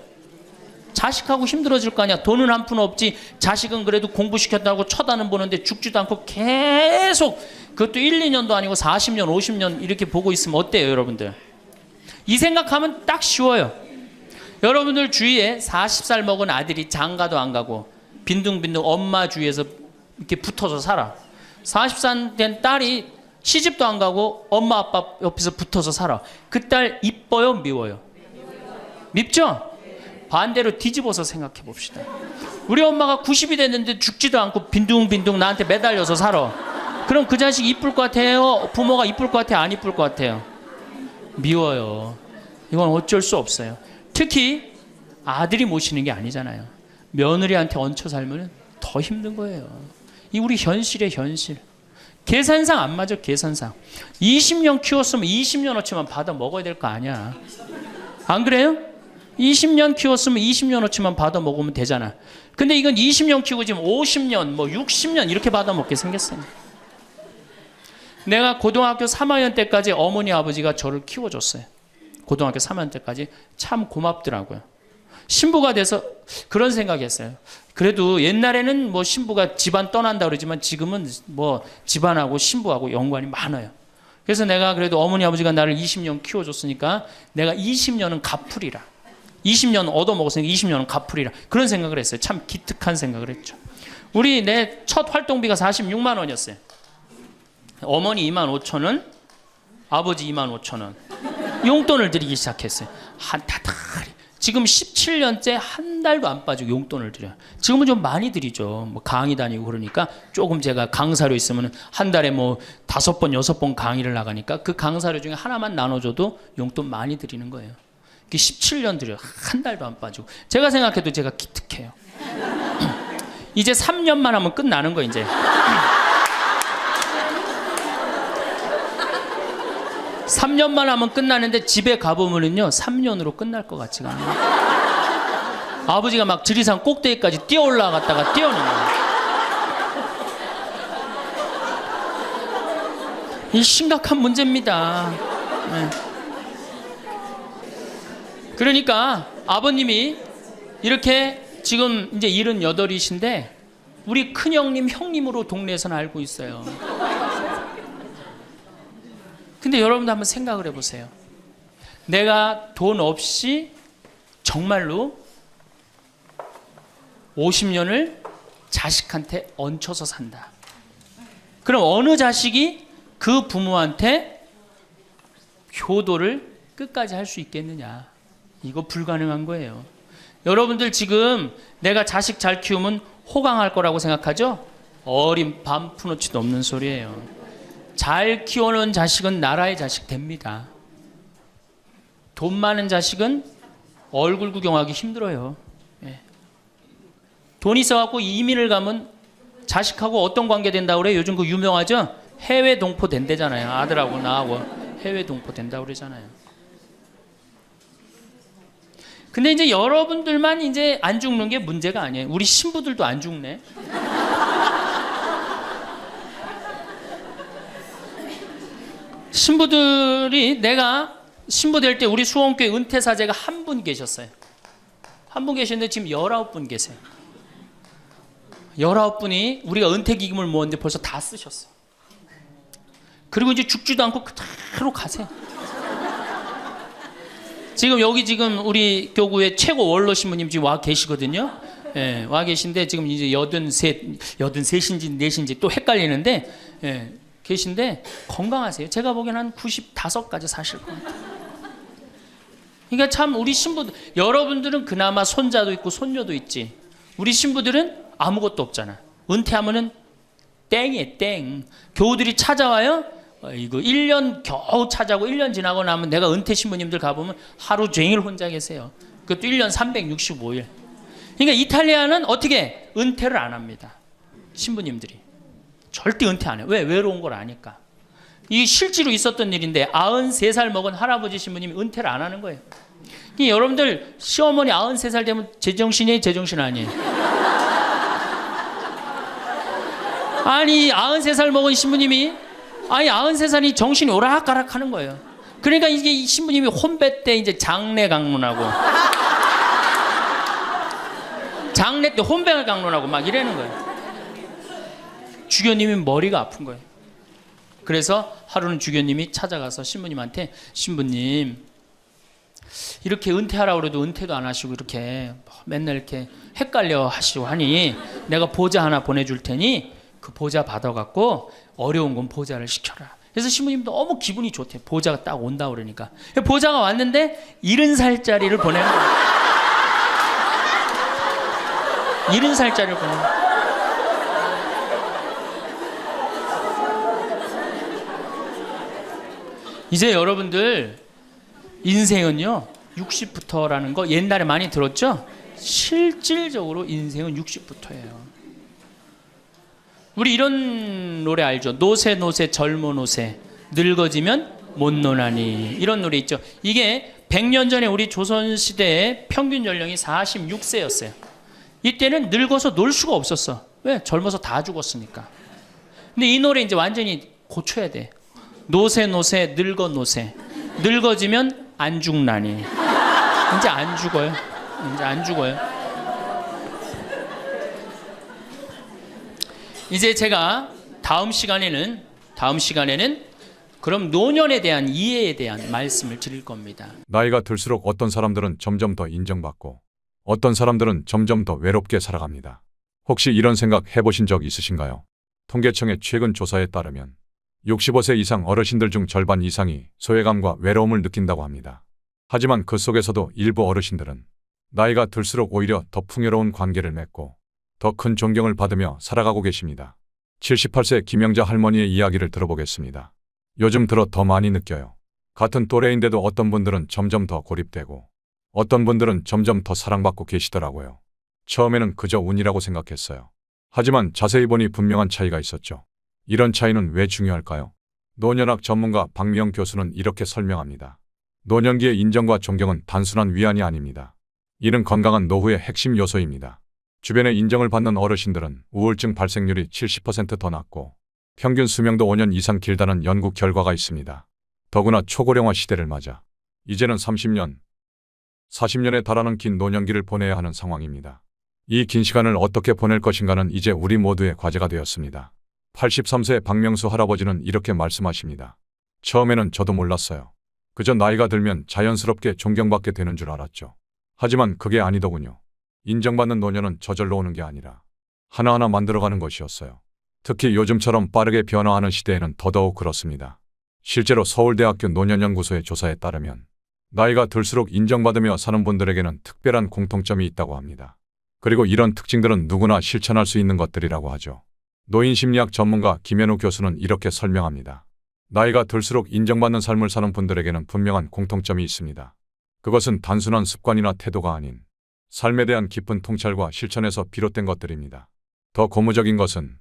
자식하고 힘들어질 거 아니야. 돈은 한 푼 없지. 자식은 그래도 공부시켰다고 쳐다는 보는데 죽지도 않고 계속, 그것도 1, 2년도 아니고 40년, 50년 이렇게 보고 있으면 어때요, 여러분들? 이 생각하면 딱 쉬워요. 여러분들 주위에 40살 먹은 아들이 장가도 안 가고 빈둥빈둥 엄마 주위에서 이렇게 붙어서 살아. 40살 된 딸이 시집도 안 가고 엄마 아빠 옆에서 붙어서 살아. 그 딸 이뻐요, 미워요? 밉죠? 반대로 뒤집어서 생각해 봅시다. 우리 엄마가 90이 됐는데 죽지도 않고 빈둥빈둥 나한테 매달려서 살아. 그럼 그 자식 이쁠 것 같아요? 부모가 이쁠 것 같아요? 안 이쁠 것 같아요? 미워요. 이건 어쩔 수 없어요. 특히 아들이 모시는 게 아니잖아요. 며느리한테 얹혀 살면 더 힘든 거예요. 이 우리 현실의 현실. 계산상 안 맞아. 계산상 20년 키웠으면 20년어치만 받아 먹어야 될 거 아니야. 안 그래요? 20년 키웠으면 20년어치만 받아 먹으면 되잖아. 근데 이건 20년 키우고 지금 50년 뭐 60년 이렇게 받아 먹게 생겼어요. 내가 고등학교 3학년 때까지 어머니 아버지가 저를 키워줬어요. 고등학교 3학년 때까지 참 고맙더라고요. 신부가 돼서 그런 생각했어요. 그래도 옛날에는 뭐 신부가 집안 떠난다 그러지만 지금은 뭐 집안하고 신부하고 연관이 많아요. 그래서 내가 그래도 어머니 아버지가 나를 20년 키워줬으니까 내가 20년은 갚으리라. 20년 얻어먹었으니까 20년은 갚으리라. 그런 생각을 했어요. 참 기특한 생각을 했죠. 내 첫 활동비가 46만 원이었어요. 어머니 2만 5천 원, 아버지 2만 5천 원. 용돈을 드리기 시작했어요. 한 달이. 지금 17년째 한 달도 안 빠지고 용돈을 드려요. 지금은 좀 많이 드리죠. 뭐 강의 다니고 그러니까 조금 제가 강사료 있으면 한 달에 뭐 5번, 6번 강의를 나가니까 그 강사료 중에 하나만 나눠줘도 용돈 많이 드리는 거예요. 17년 드려요. 한 달도 안 빠지고. 제가 생각해도 제가 기특해요. 이제 3년만 하면 끝나는 거예요, 이제. 3년만 하면 끝나는데 집에 가보면은요 3년으로 끝날 것 같지가 않아요. 아버지가 막 지리산 꼭대기까지 뛰어 올라갔다가 뛰어내려요. 이 심각한 문제입니다. 네. 그러니까 아버님이 이렇게 지금 이제 78이신데 우리 큰형님 형님으로 동네에서는 알고 있어요. 근데 여러분도 한번 생각을 해보세요. 내가 돈 없이 정말로 50년을 자식한테 얹혀서 산다. 그럼 어느 자식이 그 부모한테 효도를 끝까지 할 수 있겠느냐. 이거 불가능한 거예요. 여러분들 지금 내가 자식 잘 키우면 호강할 거라고 생각하죠? 어린 반푼어치도 없는 소리예요. 잘 키워놓은 자식은 나라의 자식 됩니다. 돈 많은 자식은 얼굴 구경하기 힘들어요. 예. 돈 있어갖고 이민을 가면 자식하고 어떤 관계 된다고 그래요? 요즘 그 유명하죠? 해외 동포 된대잖아요. 아들하고 나하고 해외 동포 된다고 그러잖아요. 근데 이제 여러분들만 이제 안 죽는 게 문제가 아니에요. 우리 신부들도 안 죽네. 신부들이 내가 신부 될 때 우리 수원교회 은퇴사제가 한 분 계셨어요. 한 분 계셨는데 지금 19분 계세요. 19분이 우리가 은퇴기금을 모았는데 벌써 다 쓰셨어요. 그리고 이제 죽지도 않고 그대로 가세요. 지금 여기 지금 우리 교구의 최고 원로 신부님 지금 와 계시거든요. 예, 와 계신데 지금 이제 83인지 4인지 또 헷갈리는데 예, 계신데 건강하세요. 제가 보기엔 한 95까지 사실 것 같아요. 그러니까 참 우리 신부들, 여러분들은 그나마 손자도 있고 손녀도 있지. 우리 신부들은 아무것도 없잖아. 은퇴하면은 땡이에요, 땡. 교우들이 찾아와요. 이거 1년 겨우 찾아고 1년 지나고 나면 내가 은퇴 신부님들 가보면 하루 종일 혼자 계세요. 그것도 1년 365일. 그러니까 이탈리아는 어떻게 은퇴를 안 합니다. 신부님들이. 절대 은퇴 안 해요. 왜? 외로운 걸 아니까. 이 실제로 있었던 일인데 93살 먹은 할아버지 신부님이 은퇴를 안 하는 거예요. 여러분들 시어머니 93살 되면 제정신이에요? 제정신 아니에요? 아니 93살 먹은 신부님이, 아니 93살이 정신이 오락가락 하는 거예요. 그러니까 이게 이 신부님이 혼배 때 이제 장례 강론하고 장례 때 혼배를 강론하고 막 이러는 거예요. 주교님이 머리가 아픈 거예요. 그래서 하루는 주교님이 찾아가서 신부님한테, 신부님 이렇게 은퇴하라고 그래도 은퇴도 안 하시고 이렇게 맨날 이렇게 헷갈려 하시고 하니 내가 보자 하나 보내줄 테니 그 보자 받아갖고 어려운 건 보자를 시켜라. 그래서 신부님 너무 기분이 좋대. 보자가 딱 온다 그러니까. 보자가 왔는데 70살짜리를 보내는 거예요. 70살짜리를 보내는 거예요. 이제 여러분들 인생은요 60부터라는 거 옛날에 많이 들었죠? 실질적으로 인생은 60부터예요. 우리 이런 노래 알죠? 노세 노세 젊어 노세 늙어지면 못 노나니, 이런 노래 있죠. 이게 100년 전에 우리 조선시대의 평균 연령이 46세였어요. 이때는 늙어서 놀 수가 없었어. 왜? 젊어서 다 죽었으니까. 근데 이 노래 이제 완전히 고쳐야 돼. 노세 노세 늙어 노세 늙어지면 안 죽나니. 이제 안 죽어요. 이제 안 죽어요. 이제 제가 다음 시간에는 그럼 노년에 대한 이해에 대한 말씀을 드릴 겁니다. 나이가 들수록 어떤 사람들은 점점 더 인정받고 어떤 사람들은 점점 더 외롭게 살아갑니다. 혹시 이런 생각 해보신 적 있으신가요? 통계청의 최근 조사에 따르면 65세 이상 어르신들 중 절반 이상이 소외감과 외로움을 느낀다고 합니다. 하지만 그 속에서도 일부 어르신들은 나이가 들수록 오히려 더 풍요로운 관계를 맺고 더 큰 존경을 받으며 살아가고 계십니다. 78세 김영자 할머니의 이야기를 들어보겠습니다. 요즘 들어 더 많이 느껴요. 같은 또래인데도 어떤 분들은 점점 더 고립되고 어떤 분들은 점점 더 사랑받고 계시더라고요. 처음에는 그저 운이라고 생각했어요. 하지만 자세히 보니 분명한 차이가 있었죠. 이런 차이는 왜 중요할까요? 노년학 전문가 박미영 교수는 이렇게 설명합니다. 노년기의 인정과 존경은 단순한 위안이 아닙니다. 이는 건강한 노후의 핵심 요소입니다. 주변의 인정을 받는 어르신들은 우울증 발생률이 70% 더 낮고 평균 수명도 5년 이상 길다는 연구 결과가 있습니다. 더구나 초고령화 시대를 맞아 이제는 30년, 40년에 달하는 긴 노년기를 보내야 하는 상황입니다. 이 긴 시간을 어떻게 보낼 것인가는 이제 우리 모두의 과제가 되었습니다. 83세 박명수 할아버지는 이렇게 말씀하십니다. 처음에는 저도 몰랐어요. 그저 나이가 들면 자연스럽게 존경받게 되는 줄 알았죠. 하지만 그게 아니더군요. 인정받는 노년은 저절로 오는 게 아니라 하나하나 만들어가는 것이었어요. 특히 요즘처럼 빠르게 변화하는 시대에는 더더욱 그렇습니다. 실제로 서울대학교 노년연구소의 조사에 따르면 나이가 들수록 인정받으며 사는 분들에게는 특별한 공통점이 있다고 합니다. 그리고 이런 특징들은 누구나 실천할 수 있는 것들이라고 하죠. 노인심리학 전문가 김현우 교수는 이렇게 설명합니다. 나이가 들수록 인정받는 삶을 사는 분들에게는 분명한 공통점이 있습니다. 그것은 단순한 습관이나 태도가 아닌 삶에 대한 깊은 통찰과 실천에서 비롯된 것들입니다. 더 고무적인 것은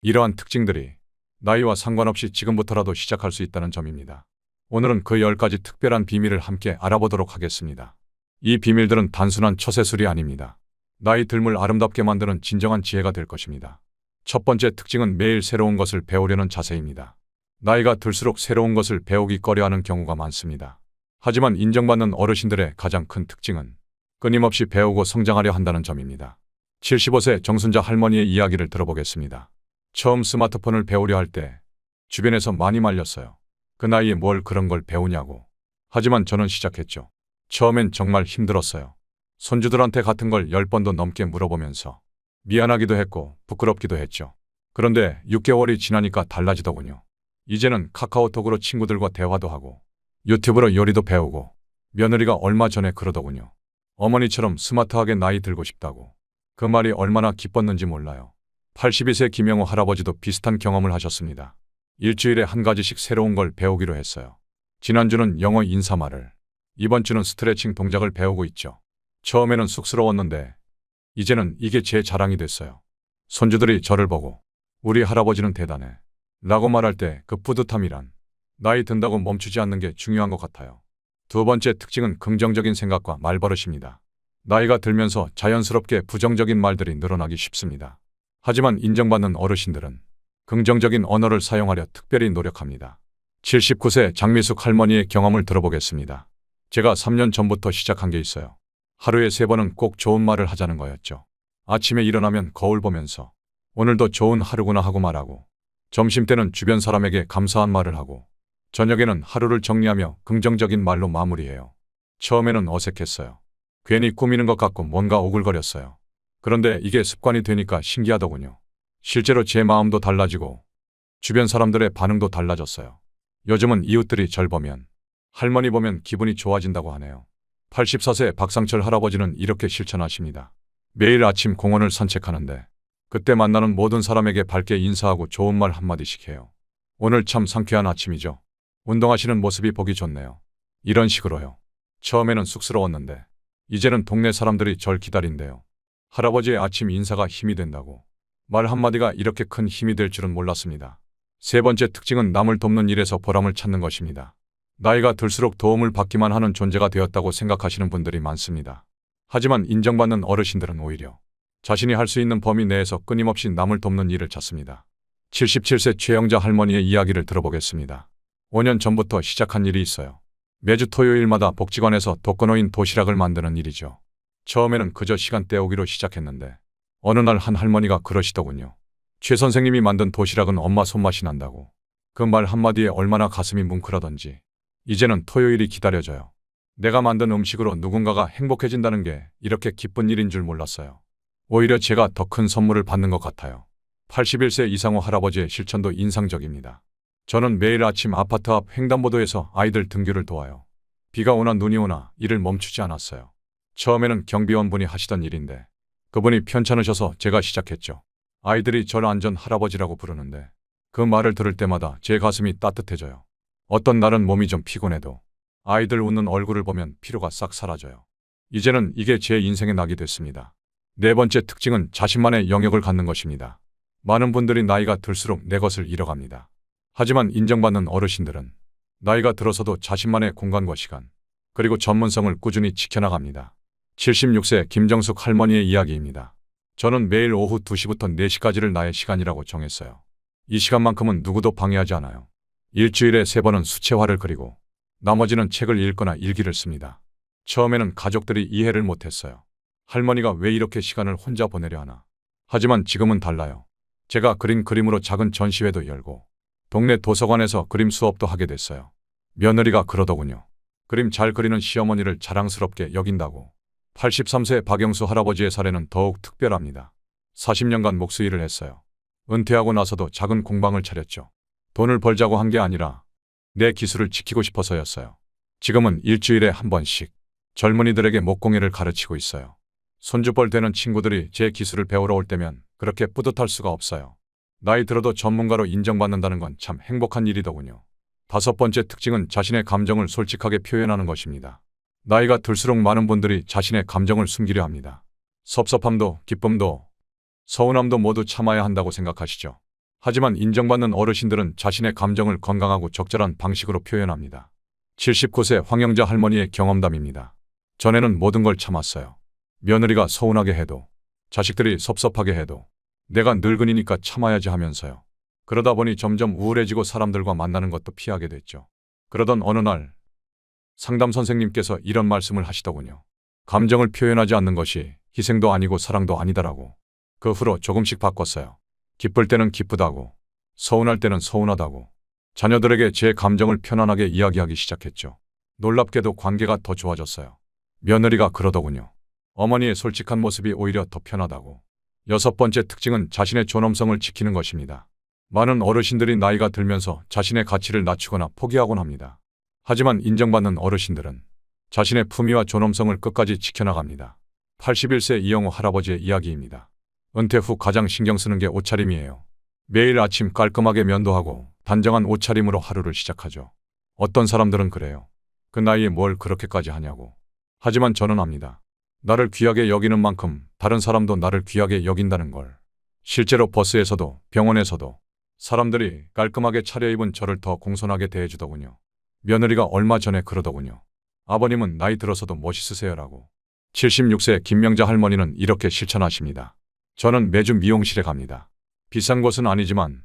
이러한 특징들이 나이와 상관없이 지금부터라도 시작할 수 있다는 점입니다. 오늘은 그 10가지 특별한 비밀을 함께 알아보도록 하겠습니다. 이 비밀들은 단순한 처세술이 아닙니다. 나이 듦을 아름답게 만드는 진정한 지혜가 될 것입니다. 첫 번째 특징은 매일 새로운 것을 배우려는 자세입니다. 나이가 들수록 새로운 것을 배우기 꺼려하는 경우가 많습니다. 하지만 인정받는 어르신들의 가장 큰 특징은 끊임없이 배우고 성장하려 한다는 점입니다. 75세 정순자 할머니의 이야기를 들어보겠습니다. 처음 스마트폰을 배우려 할 때 주변에서 많이 말렸어요. 그 나이에 뭘 그런 걸 배우냐고. 하지만 저는 시작했죠. 처음엔 정말 힘들었어요. 손주들한테 같은 걸 10번도 넘게 물어보면서 미안하기도 했고 부끄럽기도 했죠. 그런데 6개월이 지나니까 달라지더군요. 이제는 카카오톡으로 친구들과 대화도 하고 유튜브로 요리도 배우고 며느리가 얼마 전에 그러더군요. 어머니처럼 스마트하게 나이 들고 싶다고. 그 말이 얼마나 기뻤는지 몰라요. 82세 김영호 할아버지도 비슷한 경험을 하셨습니다. 일주일에 한 가지씩 새로운 걸 배우기로 했어요. 지난주는 영어 인사말을, 이번 주는 스트레칭 동작을 배우고 있죠. 처음에는 쑥스러웠는데 이제는 이게 제 자랑이 됐어요. 손주들이 저를 보고 우리 할아버지는 대단해 라고 말할 때 그 뿌듯함이란 나이 든다고 멈추지 않는 게 중요한 것 같아요. 두 번째 특징은 긍정적인 생각과 말버릇입니다. 나이가 들면서 자연스럽게 부정적인 말들이 늘어나기 쉽습니다. 하지만 인정받는 어르신들은 긍정적인 언어를 사용하려 특별히 노력합니다. 79세 장미숙 할머니의 경험을 들어보겠습니다. 제가 3년 전부터 시작한 게 있어요. 하루에 3번은 꼭 좋은 말을 하자는 거였죠. 아침에 일어나면 거울 보면서 오늘도 좋은 하루구나 하고 말하고, 점심때는 주변 사람에게 감사한 말을 하고, 저녁에는 하루를 정리하며 긍정적인 말로 마무리해요. 처음에는 어색했어요. 괜히 꾸미는 것 같고 뭔가 오글거렸어요. 그런데 이게 습관이 되니까 신기하더군요. 실제로 제 마음도 달라지고 주변 사람들의 반응도 달라졌어요. 요즘은 이웃들이 절 보면, 할머니 보면 기분이 좋아진다고 하네요. 84세 박상철 할아버지는 이렇게 실천하십니다. 매일 아침 공원을 산책하는데 그때 만나는 모든 사람에게 밝게 인사하고 좋은 말 한마디씩 해요. 오늘 참 상쾌한 아침이죠. 운동하시는 모습이 보기 좋네요. 이런 식으로요. 처음에는 쑥스러웠는데 이제는 동네 사람들이 절 기다린대요. 할아버지의 아침 인사가 힘이 된다고. 말 한마디가 이렇게 큰 힘이 될 줄은 몰랐습니다. 세 번째 특징은 남을 돕는 일에서 보람을 찾는 것입니다. 나이가 들수록 도움을 받기만 하는 존재가 되었다고 생각하시는 분들이 많습니다. 하지만 인정받는 어르신들은 오히려 자신이 할 수 있는 범위 내에서 끊임없이 남을 돕는 일을 찾습니다. 77세 최영자 할머니의 이야기를 들어보겠습니다. 5년 전부터 시작한 일이 있어요. 매주 토요일마다 복지관에서 독거노인 도시락을 만드는 일이죠. 처음에는 그저 시간 때우기로 시작했는데 어느 날 한 할머니가 그러시더군요. 최 선생님이 만든 도시락은 엄마 손맛이 난다고. 그 말 한마디에 얼마나 가슴이 뭉클하던지 이제는 토요일이 기다려져요. 내가 만든 음식으로 누군가가 행복해진다는 게 이렇게 기쁜 일인 줄 몰랐어요. 오히려 제가 더 큰 선물을 받는 것 같아요. 81세 이상호 할아버지의 실천도 인상적입니다. 저는 매일 아침 아파트 앞 횡단보도에서 아이들 등교를 도와요. 비가 오나 눈이 오나 일을 멈추지 않았어요. 처음에는 경비원분이 하시던 일인데 그분이 편찮으셔서 제가 시작했죠. 아이들이 절 안전 할아버지라고 부르는데 그 말을 들을 때마다 제 가슴이 따뜻해져요. 어떤 날은 몸이 좀 피곤해도 아이들 웃는 얼굴을 보면 피로가 싹 사라져요. 이제는 이게 제 인생의 낙이 됐습니다. 네 번째 특징은 자신만의 영역을 갖는 것입니다. 많은 분들이 나이가 들수록 내 것을 잃어갑니다. 하지만 인정받는 어르신들은 나이가 들어서도 자신만의 공간과 시간, 그리고 전문성을 꾸준히 지켜나갑니다. 76세 김정숙 할머니의 이야기입니다. 저는 매일 오후 2시부터 4시까지를 나의 시간이라고 정했어요. 이 시간만큼은 누구도 방해하지 않아요. 일주일에 3번은 수채화를 그리고 나머지는 책을 읽거나 일기를 씁니다. 처음에는 가족들이 이해를 못했어요. 할머니가 왜 이렇게 시간을 혼자 보내려 하나. 하지만 지금은 달라요. 제가 그린 그림으로 작은 전시회도 열고 동네 도서관에서 그림 수업도 하게 됐어요. 며느리가 그러더군요. 그림 잘 그리는 시어머니를 자랑스럽게 여긴다고. 83세 박영수 할아버지의 사례는 더욱 특별합니다. 40년간 목수 일을 했어요. 은퇴하고 나서도 작은 공방을 차렸죠. 돈을 벌자고 한 게 아니라 내 기술을 지키고 싶어서였어요. 지금은 일주일에 한 번씩 젊은이들에게 목공예를 가르치고 있어요. 손주뻘 되는 친구들이 제 기술을 배우러 올 때면 그렇게 뿌듯할 수가 없어요. 나이 들어도 전문가로 인정받는다는 건 참 행복한 일이더군요. 5번째 특징은 자신의 감정을 솔직하게 표현하는 것입니다. 나이가 들수록 많은 분들이 자신의 감정을 숨기려 합니다. 섭섭함도 기쁨도 서운함도 모두 참아야 한다고 생각하시죠. 하지만 인정받는 어르신들은 자신의 감정을 건강하고 적절한 방식으로 표현합니다. 79세 황영자 할머니의 경험담입니다. 전에는 모든 걸 참았어요. 며느리가 서운하게 해도, 자식들이 섭섭하게 해도 내가 늙은이니까 참아야지 하면서요. 그러다 보니 점점 우울해지고 사람들과 만나는 것도 피하게 됐죠. 그러던 어느 날 상담 선생님께서 이런 말씀을 하시더군요. 감정을 표현하지 않는 것이 희생도 아니고 사랑도 아니다라고. 그 후로 조금씩 바꿨어요. 기쁠 때는 기쁘다고, 서운할 때는 서운하다고. 자녀들에게 제 감정을 편안하게 이야기하기 시작했죠. 놀랍게도 관계가 더 좋아졌어요. 며느리가 그러더군요. 어머니의 솔직한 모습이 오히려 더 편하다고. 6번째 특징은 자신의 존엄성을 지키는 것입니다. 많은 어르신들이 나이가 들면서 자신의 가치를 낮추거나 포기하곤 합니다. 하지만 인정받는 어르신들은 자신의 품위와 존엄성을 끝까지 지켜나갑니다. 81세 이영호 할아버지의 이야기입니다. 은퇴 후 가장 신경 쓰는 게 옷차림이에요. 매일 아침 깔끔하게 면도하고 단정한 옷차림으로 하루를 시작하죠. 어떤 사람들은 그래요. 그 나이에 뭘 그렇게까지 하냐고. 하지만 저는 압니다. 나를 귀하게 여기는 만큼 다른 사람도 나를 귀하게 여긴다는 걸. 실제로 버스에서도 병원에서도 사람들이 깔끔하게 차려입은 저를 더 공손하게 대해주더군요. 며느리가 얼마 전에 그러더군요. 아버님은 나이 들어서도 멋있으세요라고. 76세 김명자 할머니는 이렇게 실천하십니다. 저는 매주 미용실에 갑니다. 비싼 곳은 아니지만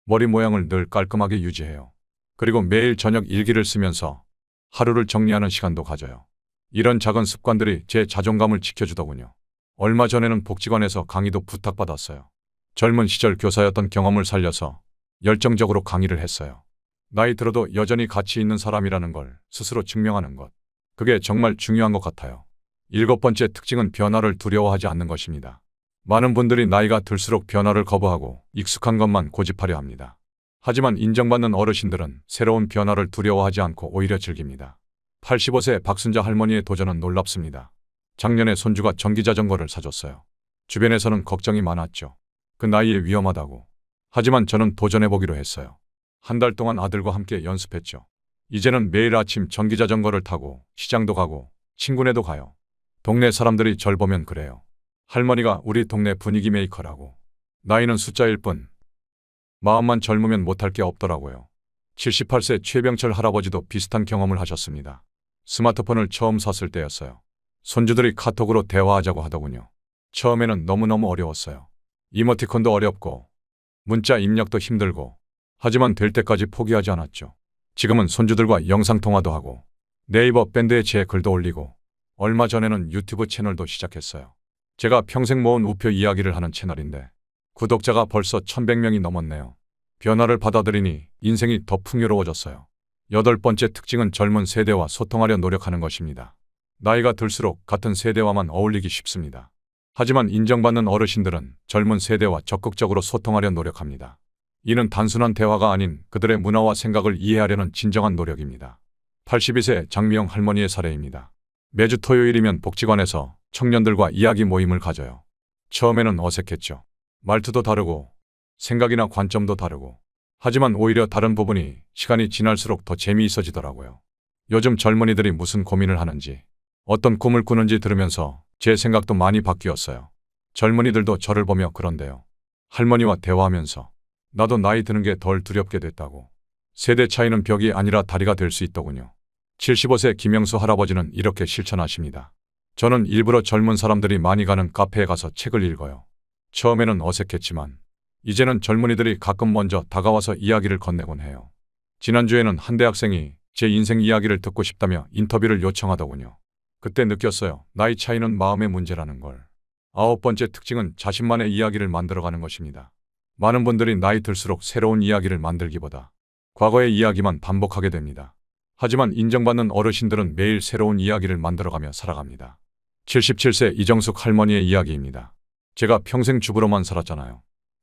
머리 모양을 늘 깔끔하게 유지해요. 그리고 매일 저녁 일기를 쓰면서 하루를 정리하는 시간도 가져요. 이런 작은 습관들이 제 자존감을 지켜주더군요. 얼마 전에는 복지관에서 강의도 부탁받았어요. 젊은 시절 교사였던 경험을 살려서 열정적으로 강의를 했어요. 나이 들어도 여전히 가치 있는 사람이라는 걸 스스로 증명하는 것. 그게 정말 중요한 것 같아요. 7번째 특징은 변화를 두려워하지 않는 것입니다. 많은 분들이 나이가 들수록 변화를 거부하고 익숙한 것만 고집하려 합니다. 하지만 인정받는 어르신들은 새로운 변화를 두려워하지 않고 오히려 즐깁니다. 85세 박순자 할머니의 도전은 놀랍습니다. 작년에 손주가 전기자전거를 사줬어요. 주변에서는 걱정이 많았죠. 그 나이에 위험하다고. 하지만 저는 도전해보기로 했어요. 한 달 동안 아들과 함께 연습했죠. 이제는 매일 아침 전기자전거를 타고 시장도 가고 친구네도 가요. 동네 사람들이 절 보면 그래요. 할머니가 우리 동네 분위기 메이커라고. 나이는 숫자일 뿐 마음만 젊으면 못할 게 없더라고요. 78세 최병철 할아버지도 비슷한 경험을 하셨습니다. 스마트폰을 처음 샀을 때였어요. 손주들이 카톡으로 대화하자고 하더군요. 처음에는 너무너무 어려웠어요. 이모티콘도 어렵고 문자 입력도 힘들고 하지만 될 때까지 포기하지 않았죠. 지금은 손주들과 영상통화도 하고 네이버 밴드에 제 글도 올리고 얼마 전에는 유튜브 채널도 시작했어요. 제가 평생 모은 우표 이야기를 하는 채널인데 구독자가 벌써 1100명이 넘었네요. 변화를 받아들이니 인생이 더 풍요로워졌어요. 8번째 특징은 젊은 세대와 소통하려 노력하는 것입니다. 나이가 들수록 같은 세대와만 어울리기 쉽습니다. 하지만 인정받는 어르신들은 젊은 세대와 적극적으로 소통하려 노력합니다. 이는 단순한 대화가 아닌 그들의 문화와 생각을 이해하려는 진정한 노력입니다. 82세 장미영 할머니의 사례입니다. 매주 토요일이면 복지관에서 청년들과 이야기 모임을 가져요. 처음에는 어색했죠. 말투도 다르고 생각이나 관점도 다르고 하지만 오히려 다른 부분이 시간이 지날수록 더 재미있어지더라고요. 요즘 젊은이들이 무슨 고민을 하는지 어떤 꿈을 꾸는지 들으면서 제 생각도 많이 바뀌었어요. 젊은이들도 저를 보며 그런데요. 할머니와 대화하면서 나도 나이 드는 게 덜 두렵게 됐다고. 세대 차이는 벽이 아니라 다리가 될 수 있더군요. 75세 김영수 할아버지는 이렇게 실천하십니다. 저는 일부러 젊은 사람들이 많이 가는 카페에 가서 책을 읽어요. 처음에는 어색했지만 이제는 젊은이들이 가끔 먼저 다가와서 이야기를 건네곤 해요. 지난주에는 한 대학생이 제 인생 이야기를 듣고 싶다며 인터뷰를 요청하더군요. 그때 느꼈어요. 나이 차이는 마음의 문제라는 걸. 9번째 특징은 자신만의 이야기를 만들어가는 것입니다. 많은 분들이 나이 들수록 새로운 이야기를 만들기보다 과거의 이야기만 반복하게 됩니다. 하지만 인정받는 어르신들은 매일 새로운 이야기를 만들어가며 살아갑니다. 77세 이정숙 할머니의 이야기입니다. 제가 평생 주부로만 살았잖아요.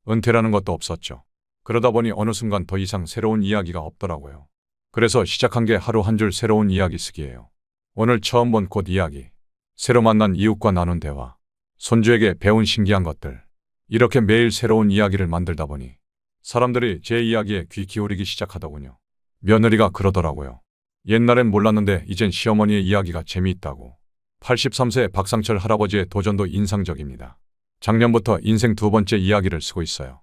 은퇴라는 것도 없었죠. 그러다 보니 어느 순간 더 이상 새로운 이야기가 없더라고요. 그래서 시작한 게 하루 한 줄 새로운 이야기 쓰기예요. 오늘 처음 본 꽃 이야기, 새로 만난 이웃과 나눈 대화, 손주에게 배운 신기한 것들. 이렇게 매일 새로운 이야기를 만들다 보니 사람들이 제 이야기에 귀 기울이기 시작하더군요. 며느리가 그러더라고요. 옛날엔 몰랐는데 이젠 시어머니의 이야기가 재미있다고. 83세 박상철 할아버지의 도전도 인상적입니다. 작년부터 인생 2번째 이야기를 쓰고 있어요.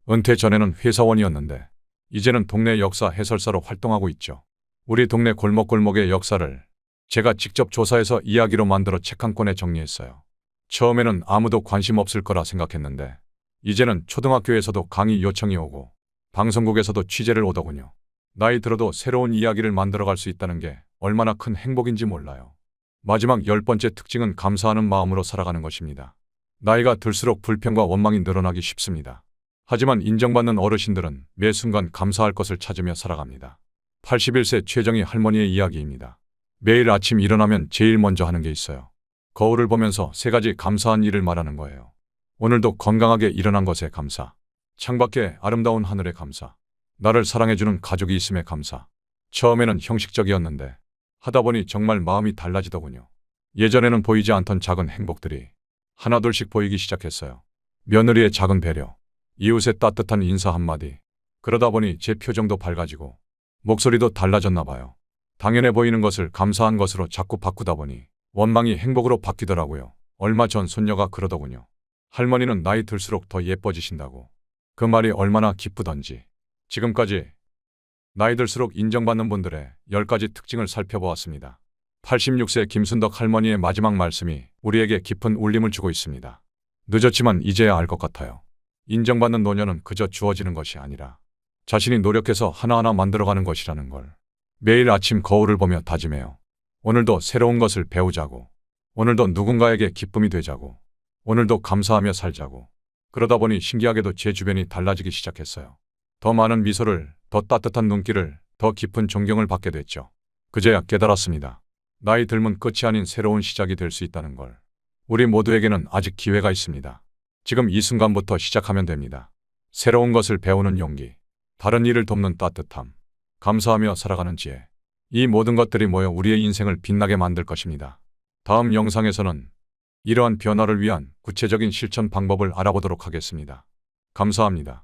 은퇴 전에는 회사원이었는데 이제는 동네 역사 해설사로 활동하고 있죠. 우리 동네 골목골목의 역사를 제가 직접 조사해서 이야기로 만들어 책 한 권에 정리했어요. 처음에는 아무도 관심 없을 거라 생각했는데 이제는 초등학교에서도 강의 요청이 오고 방송국에서도 취재를 오더군요. 나이 들어도 새로운 이야기를 만들어갈 수 있다는 게 얼마나 큰 행복인지 몰라요. 마지막 10번째 특징은 감사하는 마음으로 살아가는 것입니다. 나이가 들수록 불평과 원망이 늘어나기 쉽습니다. 하지만 인정받는 어르신들은 매 순간 감사할 것을 찾으며 살아갑니다. 81세 최정희 할머니의 이야기입니다. 매일 아침 일어나면 제일 먼저 하는 게 있어요. 거울을 보면서 3가지 감사한 일을 말하는 거예요. 오늘도 건강하게 일어난 것에 감사. 창밖에 아름다운 하늘에 감사. 나를 사랑해주는 가족이 있음에 감사. 처음에는 형식적이었는데 하다 보니 정말 마음이 달라지더군요. 예전에는 보이지 않던 작은 행복들이 하나둘씩 보이기 시작했어요. 며느리의 작은 배려, 이웃의 따뜻한 인사 한마디. 그러다 보니 제 표정도 밝아지고 목소리도 달라졌나 봐요. 당연해 보이는 것을 감사한 것으로 자꾸 바꾸다 보니 원망이 행복으로 바뀌더라고요. 얼마 전 손녀가 그러더군요. 할머니는 나이 들수록 더 예뻐지신다고. 그 말이 얼마나 기쁘던지. 지금까지 나이 들수록 인정받는 분들의 10가지 특징을 살펴보았습니다. 86세 김순덕 할머니의 마지막 말씀이 우리에게 깊은 울림을 주고 있습니다. 늦었지만 이제야 알 것 같아요. 인정받는 노년은 그저 주어지는 것이 아니라 자신이 노력해서 하나하나 만들어가는 것이라는 걸 매일 아침 거울을 보며 다짐해요. 오늘도 새로운 것을 배우자고, 오늘도 누군가에게 기쁨이 되자고, 오늘도 감사하며 살자고. 그러다 보니 신기하게도 제 주변이 달라지기 시작했어요. 더 많은 미소를, 더 따뜻한 눈길을, 더 깊은 존경을 받게 됐죠. 그제야 깨달았습니다. 나이 들면 끝이 아닌 새로운 시작이 될 수 있다는 걸. 우리 모두에게는 아직 기회가 있습니다. 지금 이 순간부터 시작하면 됩니다. 새로운 것을 배우는 용기, 다른 이를 돕는 따뜻함, 감사하며 살아가는 지혜. 이 모든 것들이 모여 우리의 인생을 빛나게 만들 것입니다. 다음 영상에서는 이러한 변화를 위한 구체적인 실천 방법을 알아보도록 하겠습니다. 감사합니다.